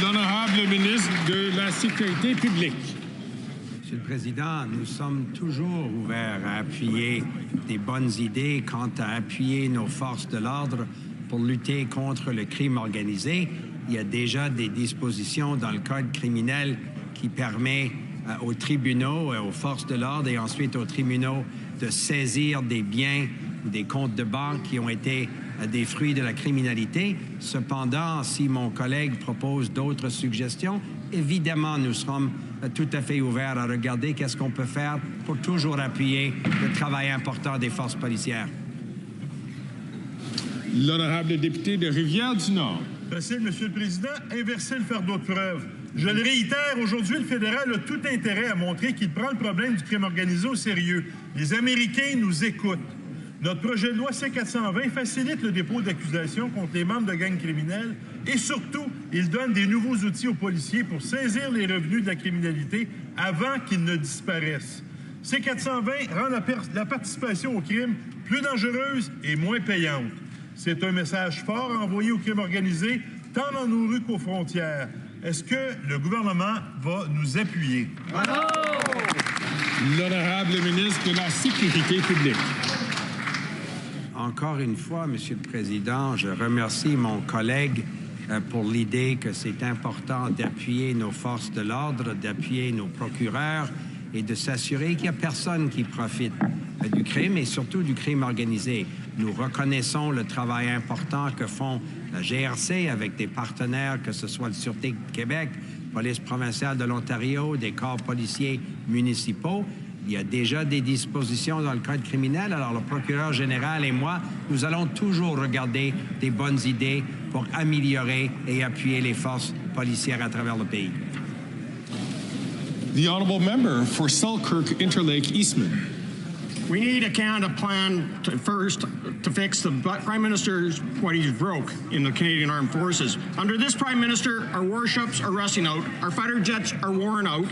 L'honorable ministre de la Sécurité publique. Monsieur le Président, nous sommes toujours ouverts à appuyer des bonnes idées quant à appuyer nos forces de l'ordre pour lutter contre le crime organisé. Il y a déjà des dispositions dans le Code criminel qui permet aux tribunaux, aux forces de l'ordre et ensuite aux tribunaux de saisir des biens ou des comptes de banque qui ont été des fruits de la criminalité. Cependant, si mon collègue propose d'autres suggestions, évidemment, nous serons tout à fait ouverts à regarder qu'est-ce qu'on peut faire pour toujours appuyer le travail important des forces policières. L'honorable député de Rivière-du-Nord. Facile, Monsieur le Président, inverser le fardeau de preuve. Je le réitère, aujourd'hui, le fédéral a tout intérêt à montrer qu'il prend le problème du crime organisé au sérieux. Les Américains nous écoutent. Notre projet de loi C-420 facilite le dépôt d'accusations contre les membres de gangs criminels et surtout, il donne des nouveaux outils aux policiers pour saisir les revenus de la criminalité avant qu'ils ne disparaissent. C-420 rend la participation au crime plus dangereuse et moins payante. C'est un message fort envoyé au crime organisé, tant dans nos rues qu'aux frontières. Est-ce que le gouvernement va nous appuyer? L'honorable ministre de la Sécurité publique. Encore une fois, Monsieur le Président, je remercie mon collègue pour l'idée que c'est important d'appuyer nos forces de l'ordre, d'appuyer nos procureurs et de s'assurer qu'il n'y a personne qui profite du crime et surtout du crime organisé. Nous reconnaissons le travail important que font la GRC avec des partenaires, que ce soit le Sûreté de Québec, Police provinciale de l'Ontario, des corps policiers municipaux. Il y a déjà des dispositions dans le Code criminel. Alors, le procureur général et moi, nous allons toujours regarder des bonnes idées pour améliorer et appuyer les forces policières à travers le pays. The honourable member for Selkirk Interlake Eastman. We need a Canada plan first to fix the Prime Minister's what he's broke in the Canadian Armed Forces. Under this Prime Minister, our warships are rusting out, our fighter jets are worn out,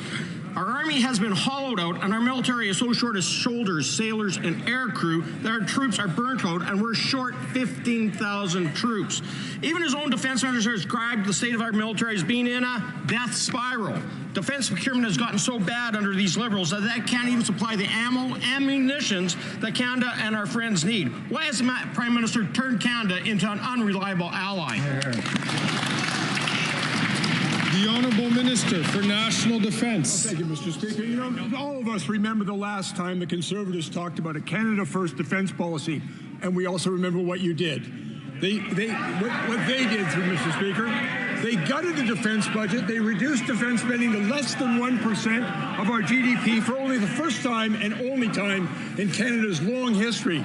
our Army has been hollowed out, and our military is so short of soldiers, sailors, and air crew that our troops are burnt out, and we're short 15,000 troops. Even his own defense minister described the state of our military as being in a death spiral. Defense procurement has gotten so bad under these Liberals that they can't even supply the ammunition that Canada and our friends need. Why has the Prime Minister turned Canada into an unreliable ally? The Honourable Minister Minister for National Defence. Thank you, Mr. Speaker. You know, all of us remember the last time the Conservatives talked about a Canada First defence policy, and we also remember what you did. What they did, Mr. Speaker, they gutted the defence budget. They reduced defence spending to less than 1% of our GDP for only the first time and only time in Canada's long history.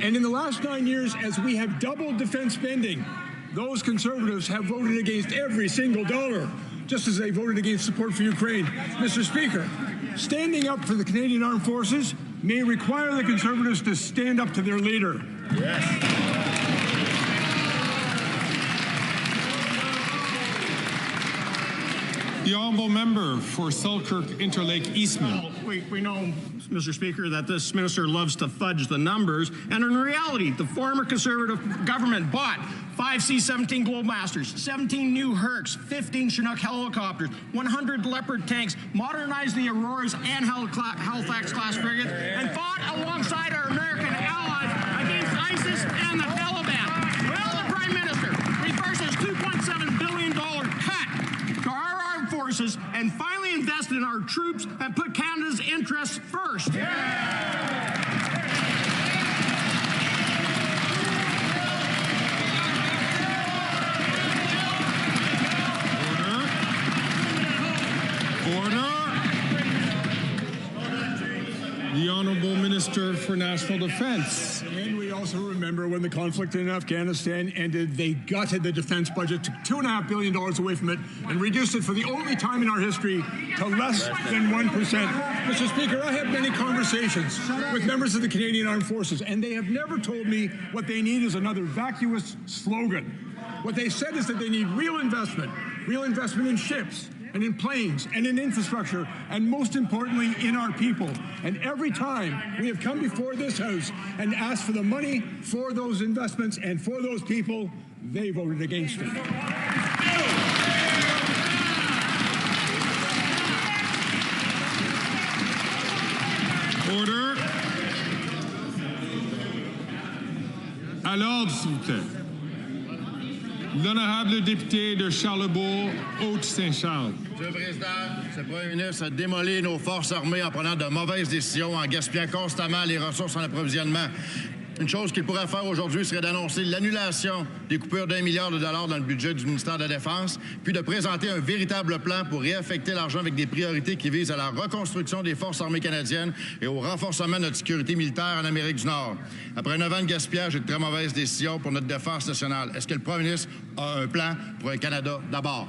And in the last 9 years, as we have doubled defence spending, those Conservatives have voted against every single dollar, just as they voted against support for Ukraine. Mr. Speaker, standing up for the Canadian Armed Forces may require the Conservatives to stand up to their leader. Yes. The honourable member for Selkirk Interlake Eastman. We know, Mr. Speaker, that this minister loves to fudge the numbers, and in reality, the former Conservative government bought 5 C-17 Globemasters, 17 new Hercs, 15 Chinook helicopters, 100 Leopard tanks, modernized the Auroras and Halifax-class frigates, and fought alongside our American allies against ISIS and the Taliban. Well, the Prime Minister reverses $2.7 billion cut to our armed forces and finally invested in our troops and put Canada's interests first. Order. The Honourable Minister for National Defence. And we also remember when the conflict in Afghanistan ended, they gutted the defence budget, took $2.5 billion away from it, and reduced it for the only time in our history to less than 1%. Mr. Speaker, I have many conversations with members of the Canadian Armed Forces, and they have never told me what they need is another vacuous slogan. What they said is that they need real investment in ships, and in planes, and in infrastructure, and most importantly, in our people. And every time we have come before this House and asked for the money for those investments and for those people, they voted against it. Order. À l'ordre, s'il vous plaît. L'honorable député de Charlebourg, Haute-Saint-Charles. Monsieur le Président, ce Premier ministre a démoli nos forces armées en prenant de mauvaises décisions, en gaspillant constamment les ressources en approvisionnement. Une chose qu'il pourrait faire aujourd'hui serait d'annoncer l'annulation des coupures d'1 milliard de dollars dans le budget du ministère de la Défense, puis de présenter un véritable plan pour réaffecter l'argent avec des priorités qui visent à la reconstruction des forces armées canadiennes et au renforcement de notre sécurité militaire en Amérique du Nord. Après 9 ans de gaspillage et de très mauvaises décisions pour notre défense nationale, est-ce que le Premier ministre a un plan pour un Canada d'abord?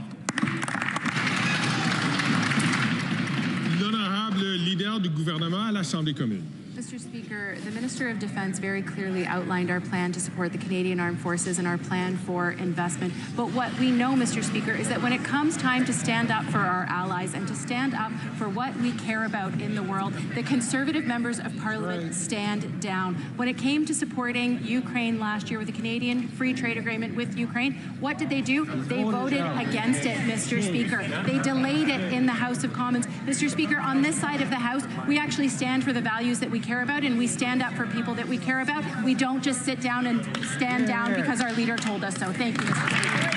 L'honorable leader du gouvernement à l'Assemblée commune. Mr. Speaker, the Minister of Defence very clearly outlined our plan to support the Canadian Armed Forces and our plan for investment. But what we know, Mr. Speaker, is that when it comes time to stand up for our allies and to stand up for what we care about in the world, the Conservative members of Parliament stand down. When it came to supporting Ukraine last year with the Canadian Free Trade Agreement with Ukraine, what did they do? They voted against it, Mr. Speaker. They delayed it in the House of Commons. Mr. Speaker, on this side of the House, we actually stand for the values that we care about, and we stand up for people that we care about. We don't just sit down and stand down because our leader told us so. Thank you, Mr. Speaker.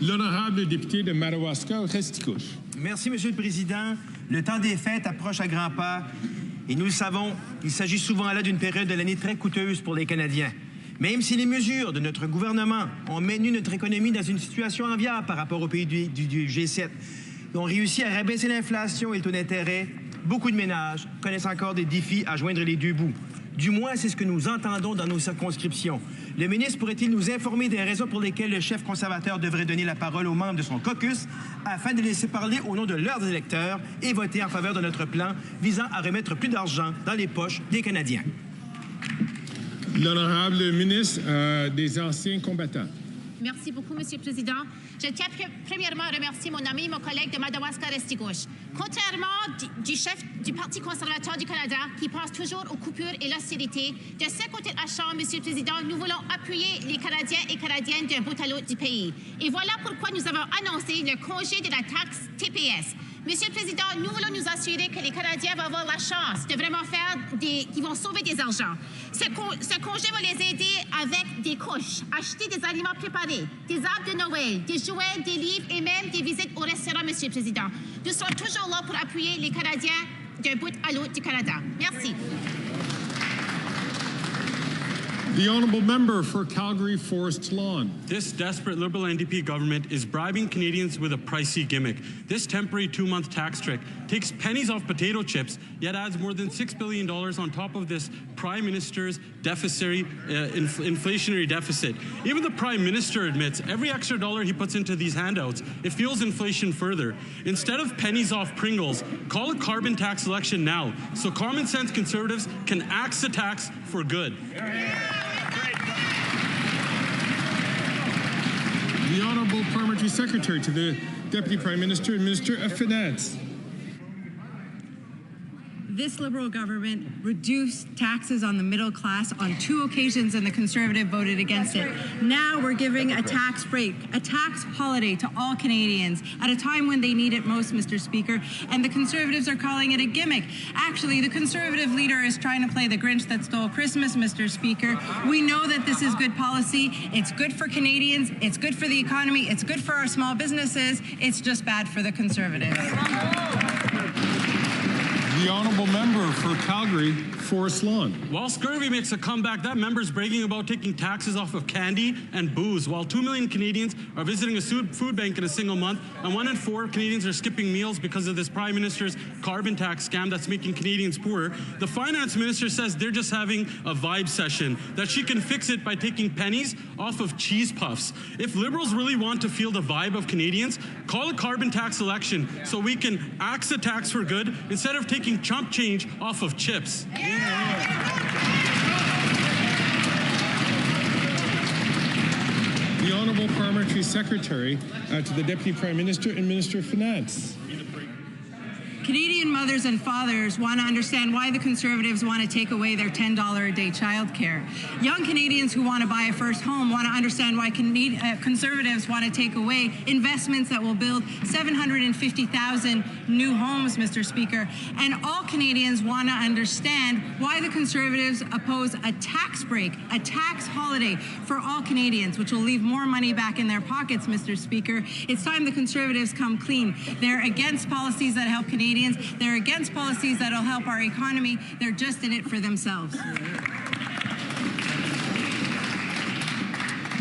L'honorable député de Madawaska-Restigouche. Merci, Monsieur le Président. Le temps des fêtes approche à grands pas et nous le savons, il s'agit souvent là d'une période de l'année très coûteuse pour les Canadiens. Même si les mesures de notre gouvernement ont maintenu notre économie dans une situation enviable par rapport aux pays du G7, ont réussi à rabaisser l'inflation et le taux d'intérêt, beaucoup de ménages connaissent encore des défis à joindre les deux bouts. Du moins, c'est ce que nous entendons dans nos circonscriptions. Le ministre pourrait-il nous informer des raisons pour lesquelles le chef conservateur devrait donner la parole aux membres de son caucus afin de les laisser parler au nom de leurs électeurs et voter en faveur de notre plan visant à remettre plus d'argent dans les poches des Canadiens? L'honorable ministre des Anciens combattants. Merci beaucoup, Monsieur le Président. Je tiens premièrement à remercier mon ami et mon collègue de Madawaska-Restigouche. Contrairement du chef du Parti conservateur du Canada, qui pense toujours aux coupures et l'austérité, de ce côté de la Chambre, Monsieur le Président, nous voulons appuyer les Canadiens et Canadiennes d'un bout à l'autre du pays. Et voilà pourquoi nous avons annoncé le congé de la taxe TPS. Monsieur le Président, nous voulons nous assurer que les Canadiens vont avoir la chance de vraiment qu'ils vont sauver des argents. Ce congé va les aider avec des couches, acheter des aliments préparés, des arbres de Noël, des jouets, des livres et même des visites au restaurant, Monsieur le Président. Nous serons toujours là pour appuyer les Canadiens d'un bout à l'autre du Canada. Merci. The Honourable Member for Calgary Forest Lawn. This desperate Liberal NDP government is bribing Canadians with a pricey gimmick. This temporary 2-month tax trick takes pennies off potato chips, yet adds more than $6 billion on top of this Prime Minister's inflationary deficit. Even the Prime Minister admits every extra dollar he puts into these handouts, it fuels inflation further. Instead of pennies off Pringles, call a carbon tax election now so common sense Conservatives can axe the tax for good. The Honourable Parliamentary Secretary to the Deputy Prime Minister and Minister of Finance. This Liberal government reduced taxes on the middle class on 2 occasions, and the Conservative voted against it. Now we're giving a tax break, a tax holiday to all Canadians at a time when they need it most, Mr. Speaker, and the Conservatives are calling it a gimmick. Actually, the Conservative leader is trying to play the Grinch that stole Christmas, Mr. Speaker. We know that this is good policy. It's good for Canadians. It's good for the economy. It's good for our small businesses. It's just bad for the Conservatives. The Honourable Member for Calgary Forest Lawn. While scurvy makes a comeback, that member's bragging about taking taxes off of candy and booze, while 2 million Canadians are visiting a food bank in a single month, and 1 in 4 Canadians are skipping meals because of this Prime Minister's carbon tax scam that's making Canadians poorer. The Finance Minister says they're just having a vibe session, that she can fix it by taking pennies off of cheese puffs. If Liberals really want to feel the vibe of Canadians, call a carbon tax election so we can axe the tax for good instead of taking chump change off of chips. The Honourable Parliamentary Secretary to the Deputy Prime Minister and Minister of Finance. Canadian mothers and fathers want to understand why the Conservatives want to take away their $10 a day childcare. Young Canadians who want to buy a first home want to understand why Conservatives want to take away investments that will build 750,000 new homes, Mr. Speaker. And all Canadians want to understand why the Conservatives oppose a tax break, a tax holiday for all Canadians, which will leave more money back in their pockets, Mr. Speaker. It's time the Conservatives come clean. They're against policies that help Canadians. They're against policies that will help our economy. They're just in it for themselves.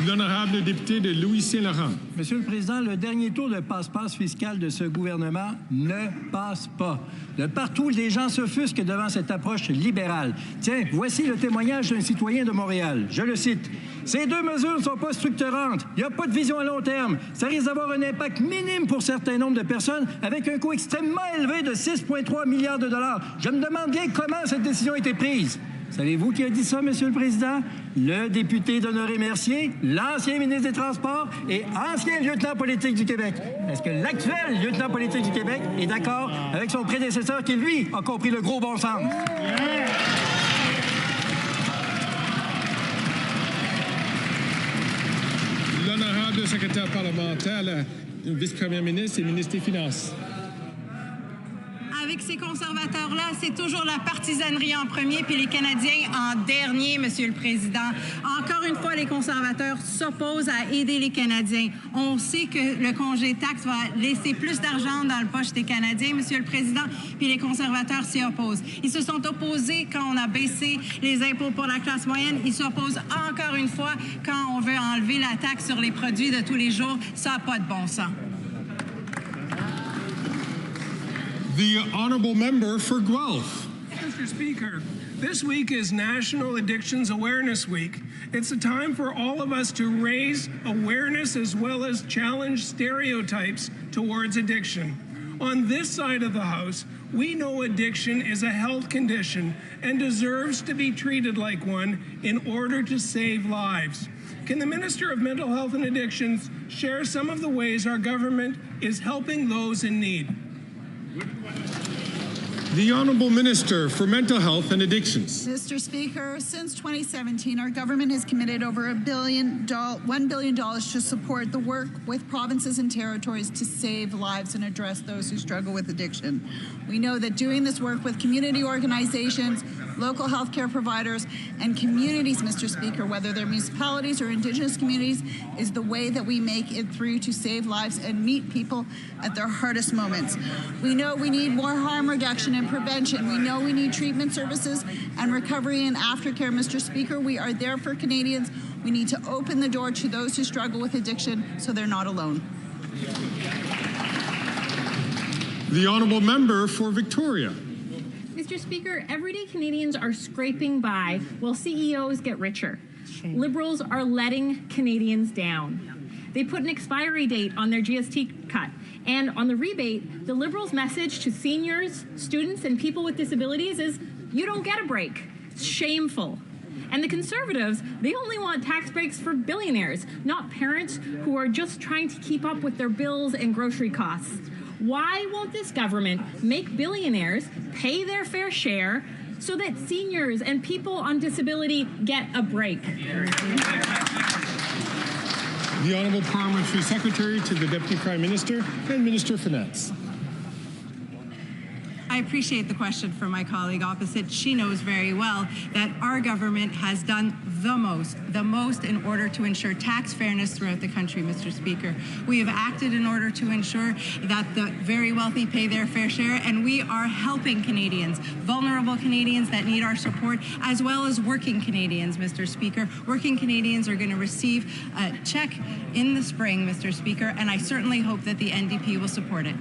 L'honorable député de Louis-Saint-Laurent. Monsieur le Président, le dernier tour de passe-passe fiscal de ce gouvernement ne passe pas. De partout, les gens s'offusquent devant cette approche libérale. Tiens, voici le témoignage d'un citoyen de Montréal. Je le cite. Ces 2 mesures ne sont pas structurantes. Il n'y a pas de vision à long terme. Ça risque d'avoir un impact minime pour certains nombres de personnes avec un coût extrêmement élevé de 6,3 milliards de dollars. Je me demande bien comment cette décision a été prise. Savez-vous qui a dit ça, Monsieur le Président? Le député d'Honoré-Mercier, l'ancien ministre des Transports et ancien lieutenant politique du Québec. Est-ce que l'actuel lieutenant politique du Québec est d'accord avec son prédécesseur qui, lui, a compris le gros bon sens? L'honorable secrétaire parlementaire, la vice-première ministre et ministre des Finances. Avec ces conservateurs-là, c'est toujours la partisanerie en premier, puis les Canadiens en dernier, Monsieur le Président. Encore une fois, les conservateurs s'opposent à aider les Canadiens. On sait que le congé taxe va laisser plus d'argent dans le poche des Canadiens, Monsieur le Président, puis les conservateurs s'y opposent. Ils se sont opposés quand on a baissé les impôts pour la classe moyenne. Ils s'opposent encore une fois quand on veut enlever la taxe sur les produits de tous les jours. Ça n'a pas de bon sens. The Honourable Member for Guelph. Mr. Speaker, this week is National Addictions Awareness Week. It's a time for all of us to raise awareness as well as challenge stereotypes towards addiction. On this side of the House, we know addiction is a health condition and deserves to be treated like one in order to save lives. Can the Minister of Mental Health and Addictions share some of the ways our government is helping those in need? The Honourable Minister for Mental Health and Addictions. Mr. Speaker, since 2017, our government has committed over $1 billion to support the work with provinces and territories to save lives and address those who struggle with addiction. We know that doing this work with community organizations, local healthcare providers, and communities, Mr. Speaker, whether they're municipalities or Indigenous communities, is the way that we make it through to save lives and meet people at their hardest moments. We know we need more harm reduction and prevention. We know we need treatment services and recovery and aftercare, Mr. Speaker. We are there for Canadians. We need to open the door to those who struggle with addiction so they're not alone. The Honourable Member for Victoria. Mr. Speaker, everyday Canadians are scraping by while CEOs get richer. Liberals are letting Canadians down. They put an expiry date on their GST cut. And on the rebate, the Liberals' message to seniors, students, and people with disabilities is, you don't get a break. It's shameful. And the Conservatives, they only want tax breaks for billionaires, not parents who are just trying to keep up with their bills and grocery costs. Why won't this government make billionaires pay their fair share so that seniors and people on disability get a break? The Honourable Parliamentary Secretary to the Deputy Prime Minister and Minister of Finance. I appreciate the question from my colleague opposite. She knows very well that our government has done the most in order to ensure tax fairness throughout the country, Mr. Speaker. We have acted in order to ensure that the very wealthy pay their fair share, and we are helping Canadians, vulnerable Canadians that need our support, as well as working Canadians, Mr. Speaker. Working Canadians are going to receive a check in the spring, Mr. Speaker, and I certainly hope that the NDP will support it.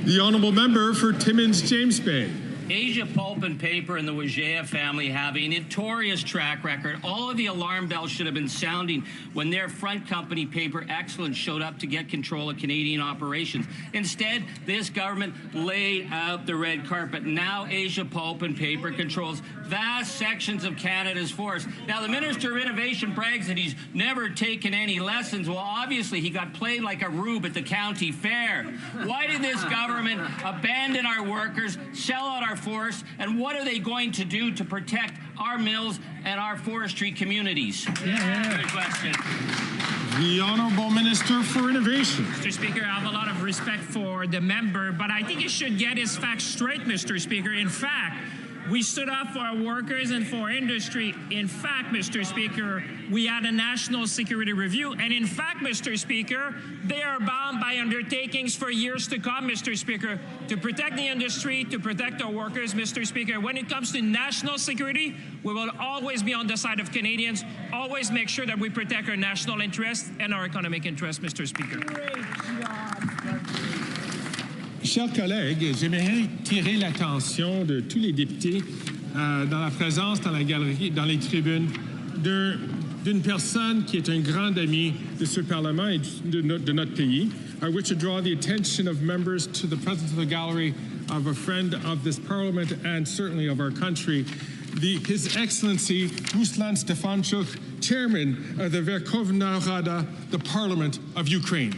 The Honourable Member for Timmins James Bay. Asia Pulp and Paper and the Wajea family have a notorious track record. All of the alarm bells should have been sounding when their front company, Paper Excellence, showed up to get control of Canadian operations. Instead, this government laid out the red carpet. Now Asia Pulp and Paper controls vast sections of Canada's forests. Now, the Minister of Innovation brags that he's never taken any lessons. Well, obviously, he got played like a rube at the county fair. Why did this government abandon our workers, sell out our forests, and what are they going to do to protect our mills and our forestry communities? Good question. The Honourable Minister for Innovation. Mr. Speaker, I have a lot of respect for the member, but I think he should get his facts straight, Mr. Speaker. In fact, we stood up for our workers and for industry. In fact, Mr. Speaker, we had a national security review. And in fact, Mr. Speaker, they are bound by undertakings for years to come, Mr. Speaker, to protect the industry, to protect our workers, Mr. Speaker. When it comes to national security, we will always be on the side of Canadians, always make sure that we protect our national interests and our economic interests, Mr. Speaker. Chers collègues, j'aimerais tirer l'attention de tous les députés dans la présence, dans la galerie, dans les tribunes, d'une personne qui est un grand ami de ce Parlement et de notre pays. I wish to draw the attention of members to the presence of the gallery of a friend of this Parliament and certainly of our country, His Excellency Ruslan Stefanchuk, Chairman of the Verkhovna Rada, the Parliament of Ukraine.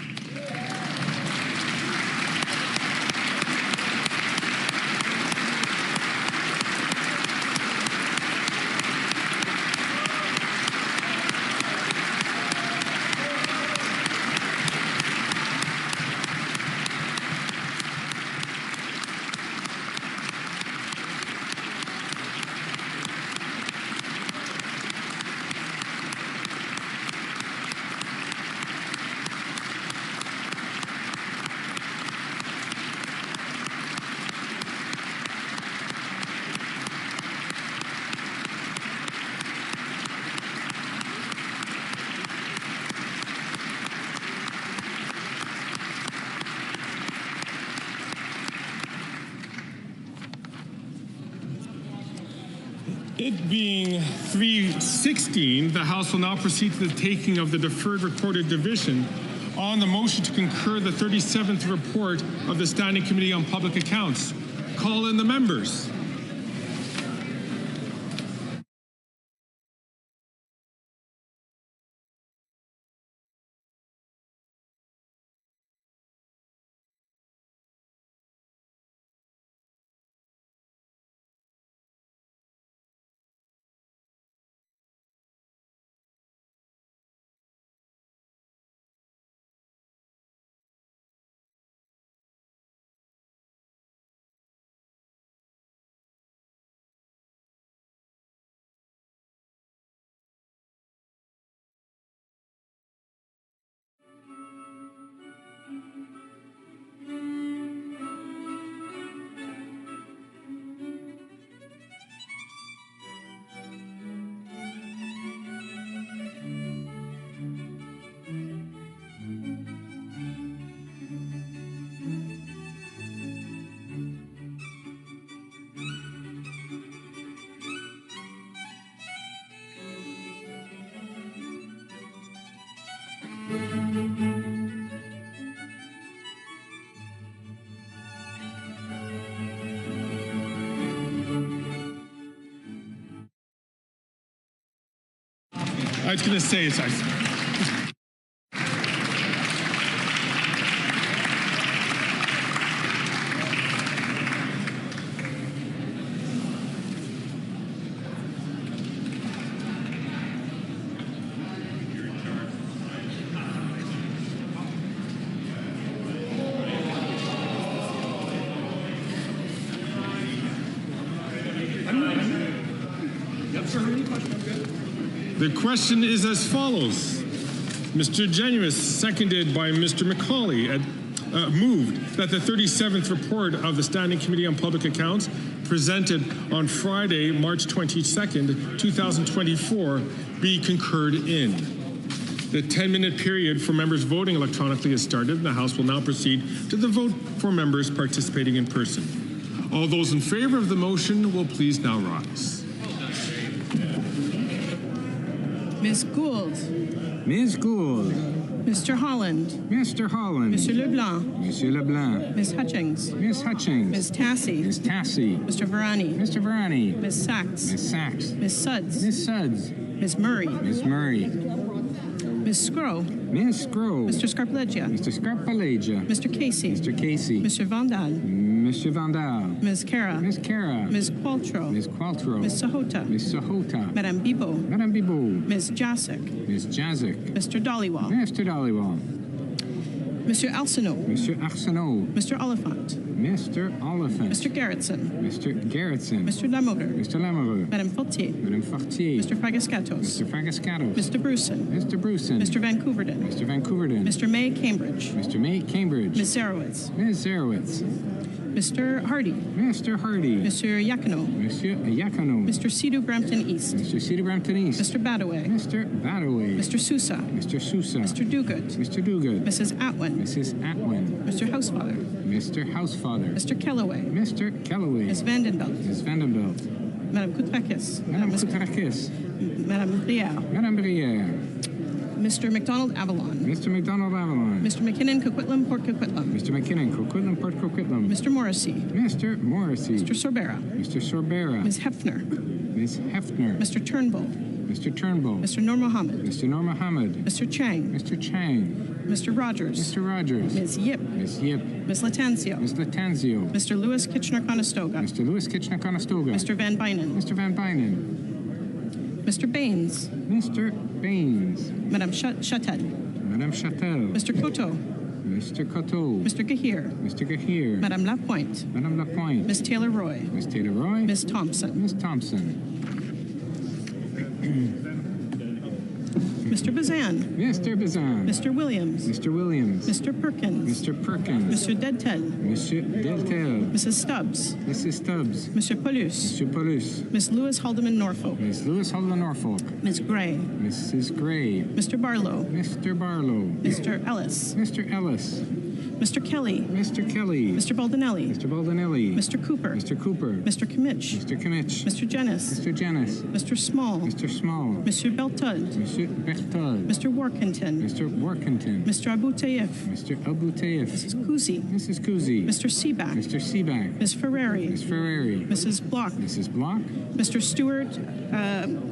It being 3:16, the House will now proceed to the taking of the deferred recorded division on the motion to concur the 37th report of the Standing Committee on Public Accounts. Call in the members. I was going to say, the question is as follows. Mr. Genuis, seconded by Mr. Macaulay, moved that the 37th report of the Standing Committee on Public Accounts presented on Friday, March 22nd, 2024, be concurred in. The 10-minute period for members voting electronically has started, and the House will now proceed to the vote for members participating in person. All those in favor of the motion will please now rise. Ms. Gould. Ms. Gould. Mr. Holland. Mr. Holland. Monsieur Leblanc. Monsieur Leblanc. Ms. Hutchings. Ms. Hutchings. Ms. Tassie. Ms. Tassie. Mr. Varani. Mr. Varani. Ms. Sachs. Ms. Sachs. Ms. Suds. Ms. Suds. Ms. Murray. Ms. Murray. Ms. Scrow. Ms. Scrow. Mr. Scarpaleggia. Mr. Scarpaleggia. Mr. Casey. Mr. Casey. Mr. Vandal. Mr. Vandal. Ms. Cara. Ms. Cara. Ms. Qualtrough. Ms. Qualtrough. Ms. Sahota. Ms. Sahota. Madame Bibot. Madame Bibot. Ms. Jacek. Ms. Jacek. Mr. Dollywall. Mr. Dollywall. Monsieur Arsenault. Monsieur Arsenault. Mr. Oliphant. Mr. Oliphant. Mr. Gerritsen. Mr. Gerritsen. Mr. Lamoureux. Mr. Lamoureux. Madame Fortier. Madame Fortier. Mr. Fragascatos. Mr. Fragascatos. Mr. Bruson. Mr. Bruson. Mr. Vancouverden. Mr. Vancouverden. Mr. May Cambridge. Mr. May Cambridge. Ms. Zarowitz. Ms. Zarowitz. Mr. Hardy. Mr. Hardy. Monsieur Yacono. Monsieur Yacono. Mr. Sidhu Brampton East. Mr. Sidhu Brampton East. Mr. Badaway. Mr. Badaway. Mr. Sousa. Mr. Sousa. Mr. Duguid. Mr. Duguid. Mrs. Atwin. Mrs. Atwin. Mr. Housefather. Mr. Housefather. Mr. Kellaway. Mr. Kellaway. Ms. Vandenbelt. Ms. Vandenbelt. Madame Koutrakis. Madame Koutrakis. Madame Brière. Madame Brière. Mr. McDonald Avalon. Mr. McDonald Avalon. Mr. McKinnon Coquitlam Port Coquitlam. Mr. McKinnon Coquitlam Port Coquitlam. Mr. Morrissey. Mr. Morrissey. Mr. Sorbera. Mr. Sorbera. Ms. Hefner. Ms. Hefner. Mr. Turnbull. Mr. Turnbull. Mr. Noor Mohammed. Mr. Noor Mohammed. Mr. Chang. Mr. Chang. Mr. Rogers. Mr. Rogers. Ms. Yip. Ms. Yip. Ms. Latanzio. Ms. Latanzio. Mr. Lewis Kitchener-Conestoga. Mr. Lewis Kitchener-Conestoga. Mr. Van Bynen. Mr. Van Bynen. Mr. Baines. Mr. Baines. Madame Chatel. Madame Chatel. Mr. Coteau. Mr. Coteau. Mr. Gahir. Mr. Gahir. Madame Lapointe. Madame Lapointe. Ms. Taylor-Roy. Ms. Taylor-Roy. Ms. Thompson. Ms. Thompson. Mr. Bazan. Mr. Bazan. Mr. Williams. Mr. Williams. Mr. Perkins. Mr. Perkins. Mr. Deltel. Monsieur Deltel. Mrs. Stubbs. Mrs. Stubbs. Monsieur Paulus. Monsieur Paulus. Miss Lewis Haldeman Norfolk. Miss Lewis Haldeman Norfolk. Miss Gray. Mrs. Gray. Mr. Barlow. Mr. Barlow. Mr. Ellis. Mr. Ellis. Mr. Kelly. Mr. Kelly. Mr. Baldinelli. Mr. Baldinelli. Mr. Cooper. Mr. Cooper. Mr. Kimmich. Mr. Kimmich. Mr. Jennis. Mr. Jennis. Mr. Small. Mr. Small. Monsieur Beltud. Monsieur Berthold. Mr. Workington. Mr. Workington. Mr. Abu Taif. Mr. Abu Taif. Mrs. Kuzi. Mrs. Kuzi. Mr. Seaback. Mr. Seaback. Ms. Ferrari. Ms. Ferrari. Mrs. Block. Mrs. Block. Mr. Stewart,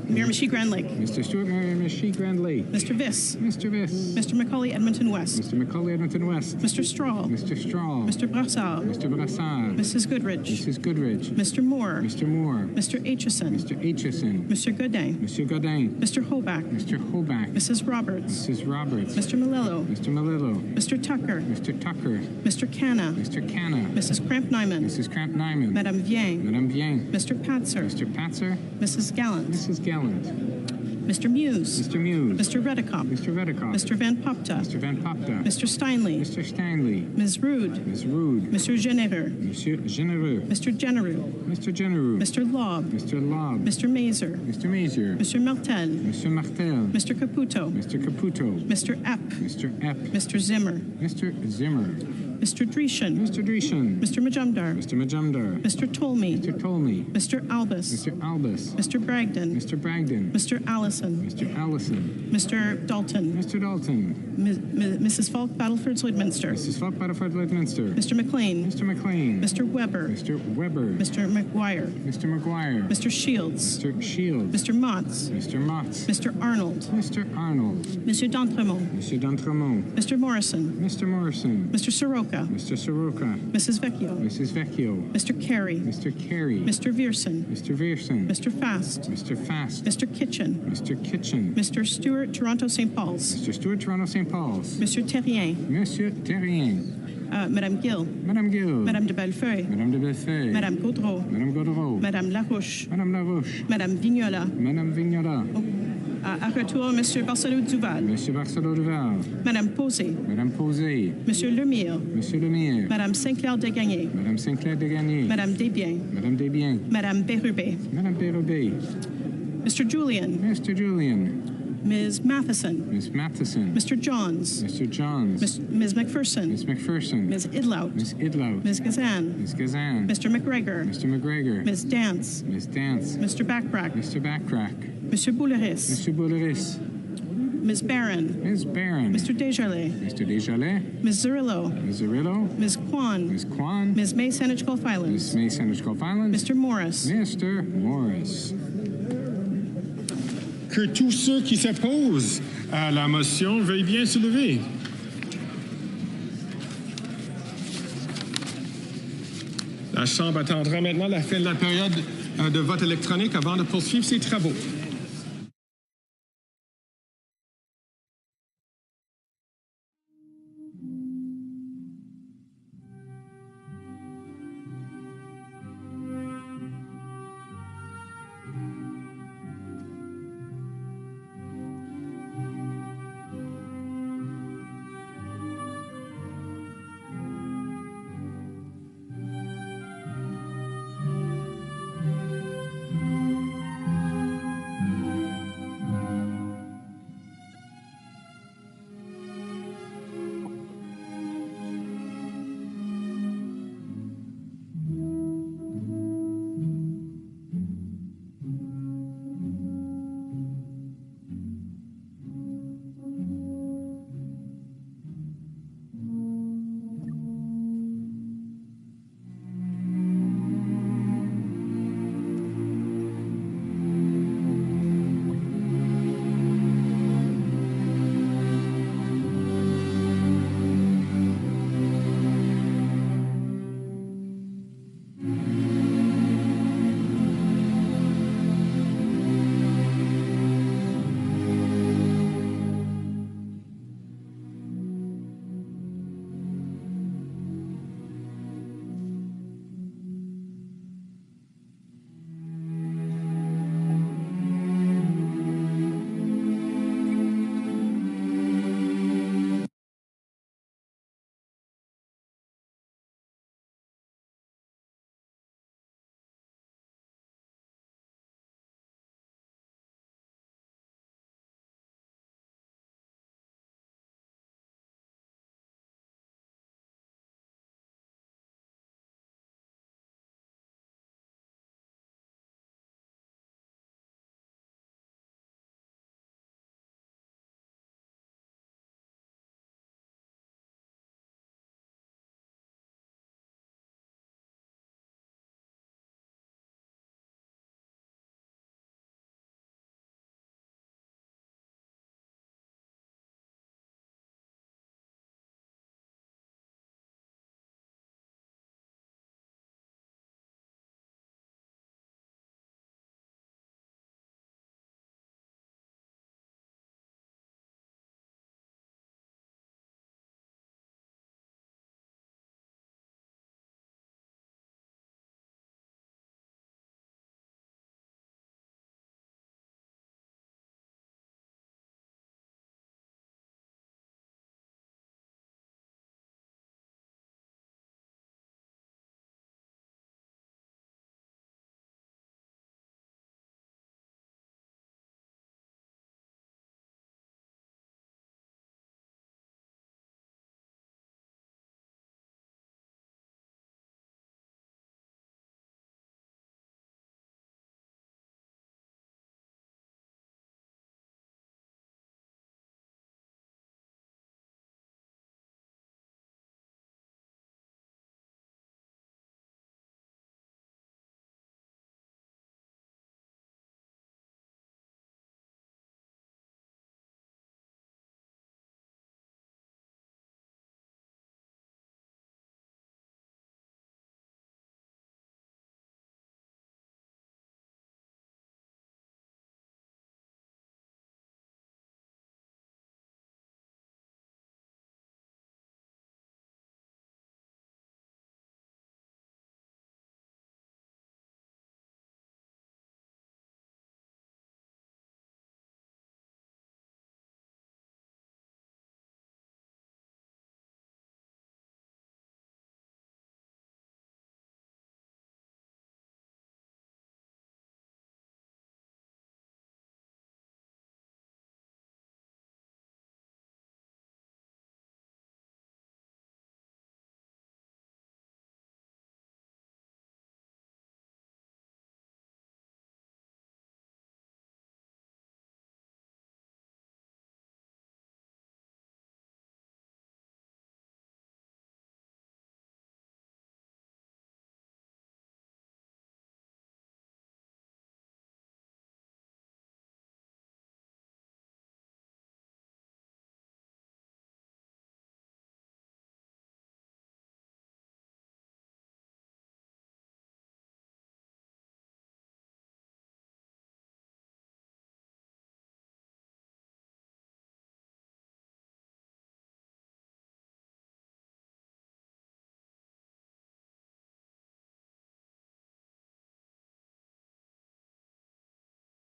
Miramichi Grand Lake. Mr. Stewart, Miramichi Grand Lake. Mr. Viss. Mr. Viss. Mr. Macaulay, Edmonton West. Mr. Macaulay, Edmonton West. Mr. Straw. Mr. Straw. Mr. Brassard. Mr. Brassard. Mrs. Goodrich. Mrs. Goodrich. Mr. Moore. Mr. Moore. Mr. Aitchison. Mr. Aitchison. Mr. Godin. Mr. Godin. Mr. Hoback. Mr. Hoback. Mrs. Roberts. Mrs. Roberts. Mr. Malillo. Mr. Malillo. Mr. Tucker. Mr. Tucker. Mr. Canna. Mr. Canna. Mrs. Cramp-Nyman. Mrs. Cramp-Nyman. Madame Viang. Madame Viang. Mr. Patzer. Mr. Patzer. Mrs. Gallant. Mrs. Gallant. Mr. Muse. Mr. Muse. Mr. Reddekopp. Mr. Reddekopp. Mr. Van Popta. Mr. Van Popta. Mr. Steinley. Mr. Steinley. Ms. Rude. Ms. Rude. Mr. Genereux. Monsieur Genereux. Mr. Genereux. Mr. Genereux. Mr. Lobb. Mr. Lobb. Mr. Mazer. Mr. Mazer. Mr. Martel. Mr. Martel. Mr. Caputo. Mr. Caputo. Mr. Epp. Mr. Epp. Mr. Zimmer. Mr. Zimmer. Mr. Dreeshen. Mr. Dreeshen. Mr. Majumdar. Mr. Majumdar. Mr. Tolmie. Mr. Tolmie. Mr. Albus. Mr. Albus. Mr. Bragdon. Mr. Bragdon. Mr. Allison. Mr. Allison. Mr. Dalton. Mr. Dalton. Mrs. Falk, Battleford, Lloydminster. Mrs. Falk, Battleford, Lloydminster. Mr. McLean. Mr. McLean. Mr. Weber. Mr. Weber. Mr. McGuire. Mr. McGuire. Mr. Shields. Mr. Shields. Mr. Motts. Mr. Motts. Mr. Arnold. Mr. Arnold. Monsieur d'Entremont. Monsieur d'Entremont. Mr. Morrison. Mr. Morrison. Mr. Soroka. Mr. Soroka. Mrs. Vecchio. Mrs. Vecchio. Mr. Carey. Mr. Carey. Mr. Vierson. Mr. Vierson. Mr. Fast. Mr. Fast. Mr. Kitchen. Mr. Kitchen. Mr. Stewart, Toronto St. Paul's. Mr. Stewart, Toronto St. Paul's. Monsieur Terrien. Monsieur Terrien. Madame Gill. Madame Gill. Madame de Bellefeuille. Madame de Bellefeuille. Madame Gaudreau. Madame Gaudreau. Madame Larouche. Madame Larouche. Madame Vignola. Madame Vignola. À retour, Monsieur Barcelot-Duval. Monsieur Barcelot-Duval. Madame Posé. Madame Posé. Monsieur Lemire. Monsieur Lemire. Madame Saint-Clair-Degagné. Madame Saint-Clair-Degagné. Madame Desbiens. Madame Desbiens. Madame Bérubé. Madame Bérubé. Mr. Julian. Mr. Julian. Ms. Matheson. Miss Matheson. Mr. Johns. Mr. Johns. Ms. McPherson. Miss McPherson. Ms. Idlout. Miss Idlout. Ms. Gazan. Miss Gazan. Mr. McGregor. Mr. McGregor. Ms. Dance. Miss Dance. Mr. Backrack. Mr. Backrack. Monsieur Bouleris. Monsieur Bouleris. Ms. Barron. Ms. Barron. Mr. Desjardins. Mr. Desjardins. Ms. Zurillo. Ms. Zurillo. Ms. Kwan. Ms. Kwan. Ms. May, Saanich Gulf Islands. Miss May, Saanich Gulf Islands. Mr. Morris. Mr. Morris. Que tous ceux qui s'opposent à la motion veuillent bien se lever. La Chambre attendra maintenant la fin de la période de vote électronique avant de poursuivre ses travaux.